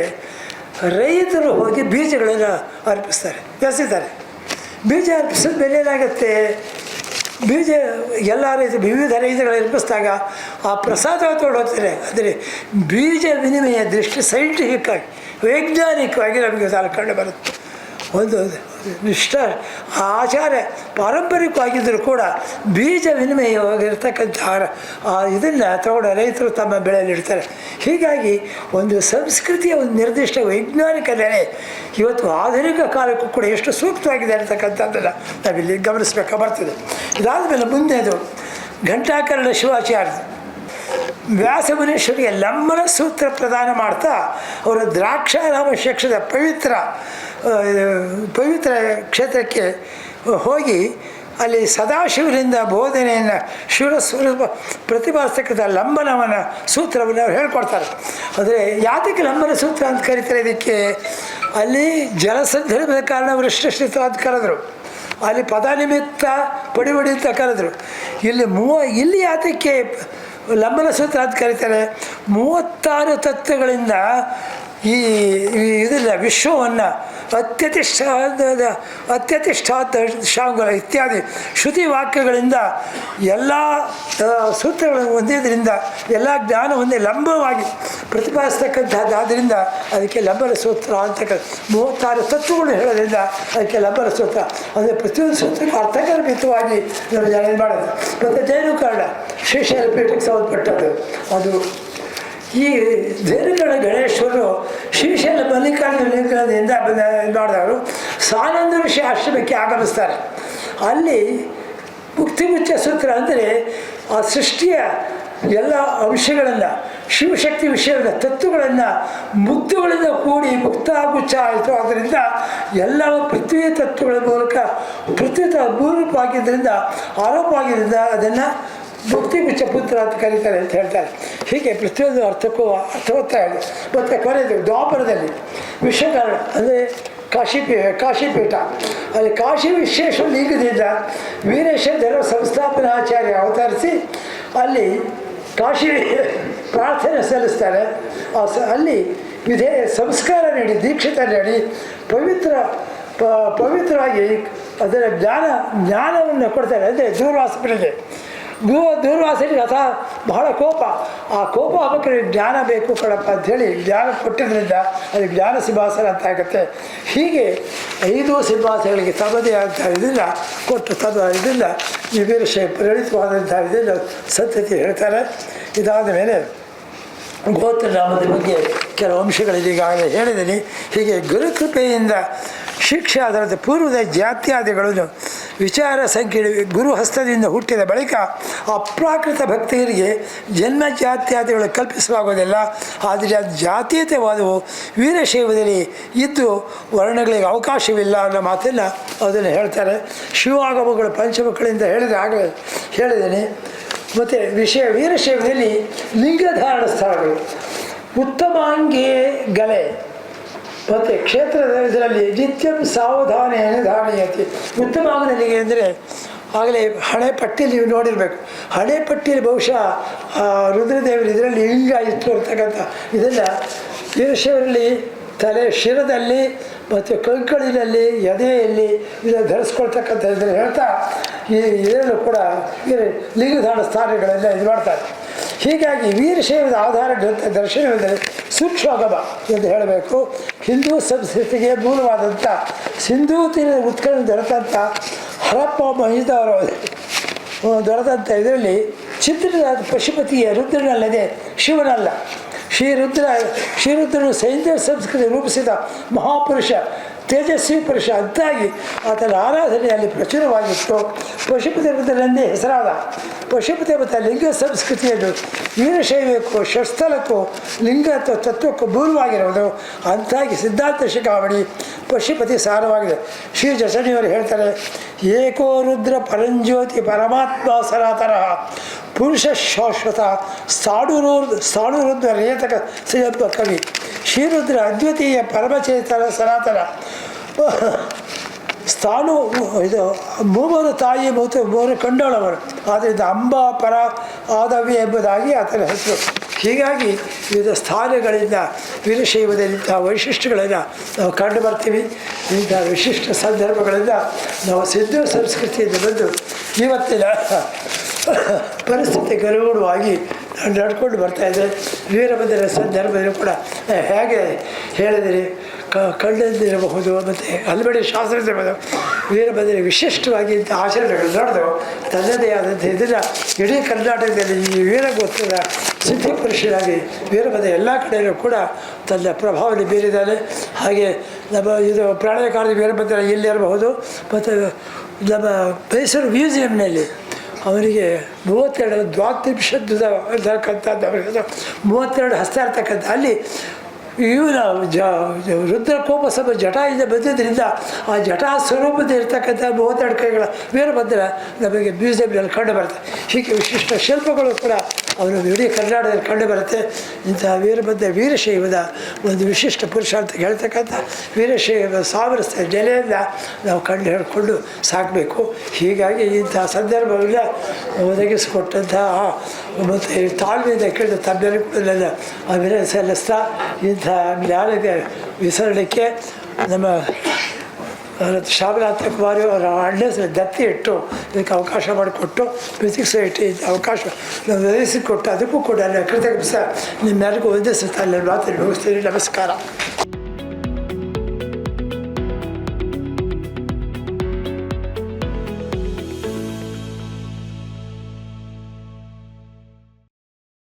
ರೈತರು ಹೋಗಿ ಬೀಜಗಳನ್ನು ಅರ್ಪಿಸ್ತಾರೆ, ಬೆಳೆಸಿದ್ದಾರೆ. ಬೀಜ ಅರ್ಪಿಸಿದ ಮೇಲೆ ಏನಾಗುತ್ತೆ, ಬೀಜ ಎಲ್ಲ ವಿವಿಧ ರೈತಗಳು ಅರ್ಪಿಸಿದಾಗ ಆ ಪ್ರಸಾದ ತೊಗೊಂಡೋಗ್ತಾರೆ. ಅಂದರೆ ಬೀಜ ವಿನಿಮಯ ದೃಷ್ಟಿ ಸೈಂಟಿಫಿಕ್ಕಾಗಿ ವೈಜ್ಞಾನಿಕವಾಗಿ ನಮಗೆ ಸಾಲ ಕಂಡು ಬರುತ್ತೆ. ಒಂದು ನಿಷ್ಠ ಆಚಾರ ಪಾರಂಪರಿಕವಾಗಿದ್ದರೂ ಕೂಡ ಬೀಜ ವಿನಿಮಯವಾಗಿರ್ತಕ್ಕಂಥ ಇದನ್ನು ತಗೊಂಡು ರೈತರು ತಮ್ಮ ಬೆಳೆಯಲ್ಲಿಡ್ತಾರೆ. ಹೀಗಾಗಿ ಒಂದು ಸಂಸ್ಕೃತಿಯ ಒಂದು ನಿರ್ದಿಷ್ಟ ವೈಜ್ಞಾನಿಕ ನೆಲೆ ಇವತ್ತು ಆಧುನಿಕ ಕಾಲಕ್ಕೂ ಕೂಡ ಎಷ್ಟು ಸೂಕ್ತವಾಗಿದೆ ಅಂತಕ್ಕಂಥದ್ದನ್ನು ನಾವಿಲ್ಲಿ ಗಮನಿಸಬೇಕಾಗ್ತದೆ. ಇದಾದ ಮೇಲೆ ಮುಂದೆದು ಘಂಟಾಕರ್ಣ ಶಿವಾಚಾರ್ಯ ವ್ಯಾಸಮುನೀಶ್ವರಿಗೆ ಲಂಬನ ಸೂತ್ರ ಪ್ರದಾನ ಮಾಡ್ತಾ ಅವರು ದ್ರಾಕ್ಷಾರಾಮ ಕ್ಷೇತ್ರದ ಪವಿತ್ರ ಕ್ಷೇತ್ರಕ್ಕೆ ಹೋಗಿ ಅಲ್ಲಿ ಸದಾಶಿವರಿಂದ ಬೋಧನೆಯನ್ನು ಶಿವಸ್ವರೂಪ ಪ್ರತಿಪಾದಿಸ್ತಕ್ಕಂಥ ಲಂಬನವನ ಸೂತ್ರವನ್ನು ಅವ್ರು ಹೇಳ್ಕೊಡ್ತಾರೆ. ಅಂದರೆ ಯಾತಕ್ಕೆ ಲಂಬನ ಸೂತ್ರ ಅಂತ ಕರೀತಾರೆ, ಇದಕ್ಕೆ ಅಲ್ಲಿ ಜಲಸಂಧರ್ಭದ ಕಾರಣ ವೃಷ್ಟಿಶ್ರಿತ ಅಂತ ಕರೆದ್ರು, ಅಲ್ಲಿ ಪದ ನಿಮಿತ್ತ ಪಡಿಬಡಿ ಅಂತ ಕರೆದ್ರು. ಇಲ್ಲಿ ಯಾತಕ್ಕೆ ಲಂಬನ ಸೂತ್ರ ಅಂತ ಕರೀತಾರೆ, 36 ತತ್ವಗಳಿಂದ ಈ ಇದನ್ನ ವಿಶ್ವವನ್ನು ಅತ್ಯತಿಷ್ಠಾತ ಶಾಂಗುಲ ಇತ್ಯಾದಿ ಶ್ರುತಿ ವಾಕ್ಯಗಳಿಂದ ಎಲ್ಲ ಸೂತ್ರಗಳನ್ನು ಹೊಂದಿದ್ದರಿಂದ ಎಲ್ಲ ಜ್ಞಾನ ಒಂದೇ ಲಂಬವಾಗಿ ಪ್ರತಿಪಾದಿಸ್ತಕ್ಕಂಥದ್ದಾದ್ದರಿಂದ ಅದಕ್ಕೆ ಲಂಬನ ಸೂತ್ರ ಅಂತಕ್ಕ 36 ತತ್ವಗಳು ಹೇಳೋದ್ರಿಂದ ಅದಕ್ಕೆ ಲಂಬನ ಸೂತ್ರ. ಅಂದರೆ ಪ್ರತಿಯೊಂದು ಸೂತ್ರಕ್ಕೆ ಅರ್ಥಗರ್ಭಿತವಾಗಿ ನಾವು ಜನ ಮಾಡೋದು. ಮತ್ತು ಧೇನುಕರ್ಣ ಶ್ರೀಶೈಲ ಪೀಠಕ್ಕೆ ಸಂಬಂಧಪಟ್ಟದ್ದು. ಅದು ಈ ಧೇನುಕರ್ಣ ಗಣೇಶ್ವರರು ಶ್ರೀಶೈಲ ಮಲ್ಲಿಕಾರ್ಜುನದಿಂದ ಮಾಡಿದವರು ಸಾನಂದ ಋಷಿ ಆಶ್ರಮಕ್ಕೆ ಆಗಮಿಸ್ತಾರೆ. ಅಲ್ಲಿ ಮುಕ್ತಿಮುಚ್ಚ ಸೂತ್ರ ಅಂದರೆ ಆ ಸೃಷ್ಟಿಯ ಎಲ್ಲ ಅಂಶಗಳನ್ನು ಶಿವಶಕ್ತಿ ವಿಷಯದ ತತ್ವಗಳನ್ನು ಮುತ್ತುಗಳಿಂದ ಕೂಡಿ ಮುಕ್ತಾಗುಚ್ಛ ಆಯಿತು. ಆದ್ದರಿಂದ ಎಲ್ಲ ಪೃಥ್ವಿ ತತ್ವಗಳ ಮೂಲಕ ಪೃಥ್ವಿ ಅಭೂರೂಪವಾಗಿದ್ದರಿಂದ ಆರೋಪವಾಗಿದ್ದರಿಂದ ಅದನ್ನು ಮುಕ್ತಿಗುಚ್ಛ ಪುತ್ರ ಅಂತ ಕರೀತಾರೆ ಅಂತ ಹೇಳ್ತಾರೆ. ಹೀಗೆ ಪ್ರತಿಯೊಂದು ಅರ್ಥಕ್ಕೂ ಅರ್ಥವತ್ತಾಯ. ಮತ್ತು ಕೊನೆಯದು ದ್ವಾಪರದಲ್ಲಿ ವಿಶ್ವಕರ್ಣ ಅಂದರೆ ಕಾಶಿಪೀಠ, ಅಲ್ಲಿ ಕಾಶಿ ವಿಶ್ವೇಶ್ವರ ಲಿಂಗದಿಂದ ವೀರೇಶ್ವರ ಸಂಸ್ಥಾಪನಾಚಾರ್ಯ ಅವತರಿಸಿ ಅಲ್ಲಿ ಕಾಶಿ ಪ್ರಾರ್ಥನೆ ಸಲ್ಲಿಸ್ತಾರೆ. ಅಲ್ಲಿ ಸಂಸ್ಕಾರ ನೀಡಿ ದೀಕ್ಷಿತ ನೀಡಿ ಪವಿತ್ರವಾಗಿ ಅದರ ಜ್ಞಾನವನ್ನು ಕೊಡ್ತಾರೆ. ಅಂದರೆ ದೂರ್ವಾಸನಿಗೆ ದೂರ್ವಾಸನಿಗೆ ಬಹಳ ಕೋಪ, ಆ ಕೋಪ ಹಬ್ಬಕ್ಕೆ ಜ್ಞಾನ ಬೇಕು ಕಣಪ್ಪ ಅಂಥೇಳಿ ಜ್ಞಾನ ಕೊಟ್ಟಿದ್ದರಿಂದ ಅದು ಜ್ಞಾನ ಸಿಂಹಾಸನ ಅಂತ ಆಗುತ್ತೆ. ಹೀಗೆ 5 ಸಿಂಹಾಸನಗಳಿಗೆ ತಮ್ಮದೇ ಅಂತ ಇದನ್ನು ಕೊಟ್ಟು ಇದರಿಂದ ಈ ವೀರಶೈವ ಪ್ರೇರಿತವಾದಂಥ ಇದನ್ನು ಸಂತತಿ ಹೇಳ್ತಾರೆ. ಇದಾದ ಮೇಲೆ ಗೋತ್ರನಾಮದ ಬಗ್ಗೆ ಕೆಲವು ಅಂಶಗಳಿದೆ, ಈಗಾಗಲೇ ಹೇಳಿದ್ದೀನಿ. ಹೀಗೆ ಗುರುಕೃಪೆಯಿಂದ ಶಿಕ್ಷೆ ಅದರ ಪೂರ್ವದ ಜಾತ್ಯಾದಿಗಳನ್ನು ವಿಚಾರ ಸಂಕೀರ್ಣ ಗುರು ಹಸ್ತದಿಂದ ಹುಟ್ಟಿದ ಬಳಿಕ ಅಪ್ರಾಕೃತ ಭಕ್ತರಿಗೆ ಜನ್ಮ ಜಾತ್ಯಾದಿಗಳು ಕಲ್ಪಿಸಲಾಗೋದಿಲ್ಲ. ಆದರೆ ಅದು ಜಾತೀಯತೆವಾದವು ವೀರಶೈವದಲ್ಲಿ ಇದ್ದು ವರ್ಣಗಳಿಗೆ ಅವಕಾಶವಿಲ್ಲ ಅನ್ನೋ ಮಾತನ್ನು ಅದನ್ನು ಹೇಳ್ತಾರೆ. ಶಿವಾಗಮಗಳು ಪಂಚಮುಖಗಳಿಂದ ಹೇಳಿದ್ದೀನಿ. ಮತ್ತು ವೀರಶೈವದಲ್ಲಿ ಲಿಂಗಧಾರಣ ಸ್ಥಳಗಳು ಉತ್ತಮಾಂಗೇ ಗಲೆ ಮತ್ತು ಕ್ಷೇತ್ರದ ಇದರಲ್ಲಿ ನಿತ್ಯಂ ಸಾವಧಾನೇನ ಧಾರಣೀಯತೆ. ಉತ್ತಮಾಂಗನಿಗೆ ಅಂದರೆ ಆಗಲೇ ಹಣೆ ಪಟ್ಟಿಯಲ್ಲಿ ನೀವು ನೋಡಿರಬೇಕು. ಹಣೆ ಪಟ್ಟಿಯಲ್ಲಿ ಬಹುಶಃ ರುದ್ರದೇವರು ಇದರಲ್ಲಿ ಲಿಂಗ ಇತ್ತು ಅಂತಕ್ಕಂಥ ಇದನ್ನು ವೀರಶೈವರಲ್ಲಿ ಶಿರದಲ್ಲಿ ಮತ್ತು ಕಂಕಳಿನಲ್ಲಿ ಎದೆಯಲ್ಲಿ ಇದನ್ನು ಧರಿಸ್ಕೊಳ್ತಕ್ಕಂಥ ಇದನ್ನು ಹೇಳ್ತಾ ಇದರಲ್ಲೂ ಕೂಡ ಲಿಂಗಧಾರಣ ಸ್ಥಾನಗಳೆಲ್ಲ ಇದು ಮಾಡ್ತಾರೆ. ಹೀಗಾಗಿ ವೀರಶೈವದ ಆಧಾರ ಗ್ರಂಥ ದರ್ಶನವೆಂದರೆ ಸೂಕ್ಷ್ಮಗಮ ಎಂದು ಹೇಳಬೇಕು. ಹಿಂದೂ ಸಂಸ್ಕೃತಿಗೆ ಮೂಲವಾದಂಥ ಸಿಂಧೂ ತೀರದ ಉತ್ಖನನ ದೊರೆತಂಥ ಹರಪ್ಪ ಮಹಿದಾವರು ದೊರೆತಂಥ ಇದರಲ್ಲಿ ಚಿತ್ರನಾದ ಪಶುಪತಿಯ ರುದ್ರನಲ್ಲದೆ ಶಿವನಲ್ಲ. ಶ್ರೀರುದ್ರನು ಸೈನ್ಯ ಸಂಸ್ಕೃತಿ ರೂಪಿಸಿದ ಮಹಾಪುರುಷ, ತೇಜಸ್ವಿ ಪುರುಷ. ಅಂತಾಗಿ ಆತನ ಆರಾಧನೆಯಲ್ಲಿ ಪ್ರಚುರವಾಗಿತ್ತು. ಪಶುಪತಿ ರುದ್ರನೆಂದೇ ಹೆಸರಾದ ಪಶುಪತಿ ಮತ್ತು ಲಿಂಗ ಸಂಸ್ಕೃತಿಯನ್ನು ವೀರಶೈವಕ್ಕೂ ಷಟ್ಸ್ಥಲಕ್ಕೂ ಲಿಂಗ ತತ್ವಕ್ಕೂ ಮೂಲವಾಗಿರುವುದು. ಅಂತಾಗಿ ಸಿದ್ಧಾಂತ ಶಿಖಾಮಣಿ ಪಶುಪತಿ ಸಾರವಾಗಿದೆ. ಶ್ರೀ ಜಸಣಿಯವರು ಹೇಳ್ತಾರೆ, ಏಕೋ ರುದ್ರ ಪರಂಜ್ಯೋತಿ ಪರಮಾತ್ಮ ಸನಾತನ ಪುರುಷ ಶಾಶ್ವತ ಸ್ಥಾಣುರುದ್ರ ರೇತಕ ಎಂಬ ಕವಿ. ಶ್ರೀರುದ್ರ ಅದ್ವಿತೀಯ ಪರಮಚೇತನ ಸನಾತನ ಸ್ಥಾಣು. ಇದು ಮೂವರು ತಾಯಿ ಮತ್ತು ಮೂವರು ಕಂಡೋಳವರು. ಆದ್ದರಿಂದ ಅಂಬಾ ಪರ ಆದವ್ಯ ಎಂಬುದಾಗಿ ಆತನ ಹೆಸರು. ಹೀಗಾಗಿ ವಿವಿಧ ಸ್ಥಾನಗಳಿಂದ ವೀರಶೈವದಲ್ಲಿಂಥ ವೈಶಿಷ್ಟ್ಯಗಳನ್ನು ನಾವು ಕಂಡು ಬರ್ತೀವಿ. ಇಂಥ ವಿಶಿಷ್ಟ ಸಂದರ್ಭಗಳಿಂದ ನಾವು ಸಿದ್ಧ ಸಂಸ್ಕೃತಿಯಿಂದ ಬಂದು ಇವತ್ತಿನ ಪರಿಸ್ಥಿತಿಗೆ ಅನುಗುಣವಾಗಿ ನಡ್ಕೊಂಡು ಬರ್ತಾಯಿದ್ದೆ. ವೀರಭದ್ರ ಸಂದರ್ಭದಲ್ಲೂ ಕೂಡ ಹೇಗೆ ಹೇಳಿದರೆ ಕಂಡಂದಿರಬಹುದು ಮತ್ತು ಹಲವೆಡೆ ಶಾಸ್ತ್ರದಿರಬಹುದು. ವೀರಭದ್ರ ವಿಶಿಷ್ಟವಾಗಿ ಇಂಥ ಆಚರಣೆಗಳು ನಡೆದು ತನ್ನದೇ ಆದಂಥ ಇದನ್ನು ಇಡೀ ಕರ್ನಾಟಕದಲ್ಲಿ ಈ ವೀರಗೋತ್ರದ ಸಿದ್ಧಿಪುರುಷರಾಗಿ ವೀರಭದ್ರ ಎಲ್ಲ ಕಡೆಯಲ್ಲೂ ಕೂಡ ತನ್ನ ಪ್ರಭಾವನೆ ಬೀರಿದ್ದಾನೆ. ಹಾಗೆ ನಮ್ಮ ಇದು ಪ್ರಾಣಕಾಲದ ವೀರಭದ್ರ ಇಲ್ಲಿರಬಹುದು. ಮತ್ತು ನಮ್ಮ ಮೈಸೂರು ಮ್ಯೂಸಿಯಂನಲ್ಲಿ ಅವನಿಗೆ 32 ದ್ವಾತ್ರಿಂಶದ ಅಂತಕ್ಕಂಥದ್ದು, ಅವರಿಗೆ 32 ಹಸ್ತ ಇರ್ತಕ್ಕಂಥ ಅಲ್ಲಿ ಇವನ ರುದ್ರಕೋಪ ಸಭ ಜಟಾಯಿಂದ ಬಂದಿದ್ದರಿಂದ ಆ ಜಟಾ ಸ್ವರೂಪದ ಇರ್ತಕ್ಕಂಥ 32 ಕೈಗಳ ವೀರಭದ್ರ ನಮಗೆ ಮ್ಯೂಸಿಯಂನಲ್ಲಿ ಕಂಡು ಬರುತ್ತೆ. ಹೀಗೆ ವಿಶಿಷ್ಟ ಶಿಲ್ಪಗಳು ಕೂಡ ಅವನು ಇಡೀ ಕರ್ನಾಟಕದಲ್ಲಿ ಕಂಡು ಬರುತ್ತೆ. ಇಂತಹ ವೀರಭದ್ರ ವೀರಶೈವದ ಒಂದು ವಿಶಿಷ್ಟ ಪುರುಷ ಅಂತ ಹೇಳ್ತಕ್ಕಂಥ ವೀರಶೈವ ಸಾವಿರ ನೆಲೆಯಿಂದ ನಾವು ಕಂಡು ಹಿಡ್ಕೊಂಡು ಸಾಕಬೇಕು. ಹೀಗಾಗಿ ಇಂತಹ ಸಂದರ್ಭವೆಲ್ಲ ಒದಗಿಸಿಕೊಟ್ಟಂತಹ ಮತ್ತು ತಾಳ್ಮೆಯಿಂದ ಕೇಳಿದ ತಮ್ಮೆಲ್ಲರೂ ಕೂಡ ನನ್ನ ಅಭಿನಂದನೆ ಸಲ್ಲಿಸ್ತಾ ಇಂಥ ಜ್ಞಾನಕ್ಕೆ ವಿಸರಣೆಗೆ ನಮ್ಮ ಶಾಮನಾಥ ಕುಮಾರಿ ಅವರ ಅಣ್ಣನ ದತ್ತಿ ಇಟ್ಟು ಇದಕ್ಕೆ ಅವಕಾಶ ಮಾಡಿಕೊಟ್ಟು ಫಿಸಿಕ್ಸ್ ಇಟ್ಟು ಇಂಥ ಅವಕಾಶ ನಾವು ಒದಗಿಸಿಕೊಟ್ಟು ಅದಕ್ಕೂ ಕೂಡ ಕೃತಜ್ಞ ನಿಮ್ಮೆಲ್ಲರಿಗೂ ವಂದಿಸುತ್ತಾ ನನ್ನ ಮಾತನ್ನು ಮುಗಿಸ್ತೀನಿ. ನಮಸ್ಕಾರ.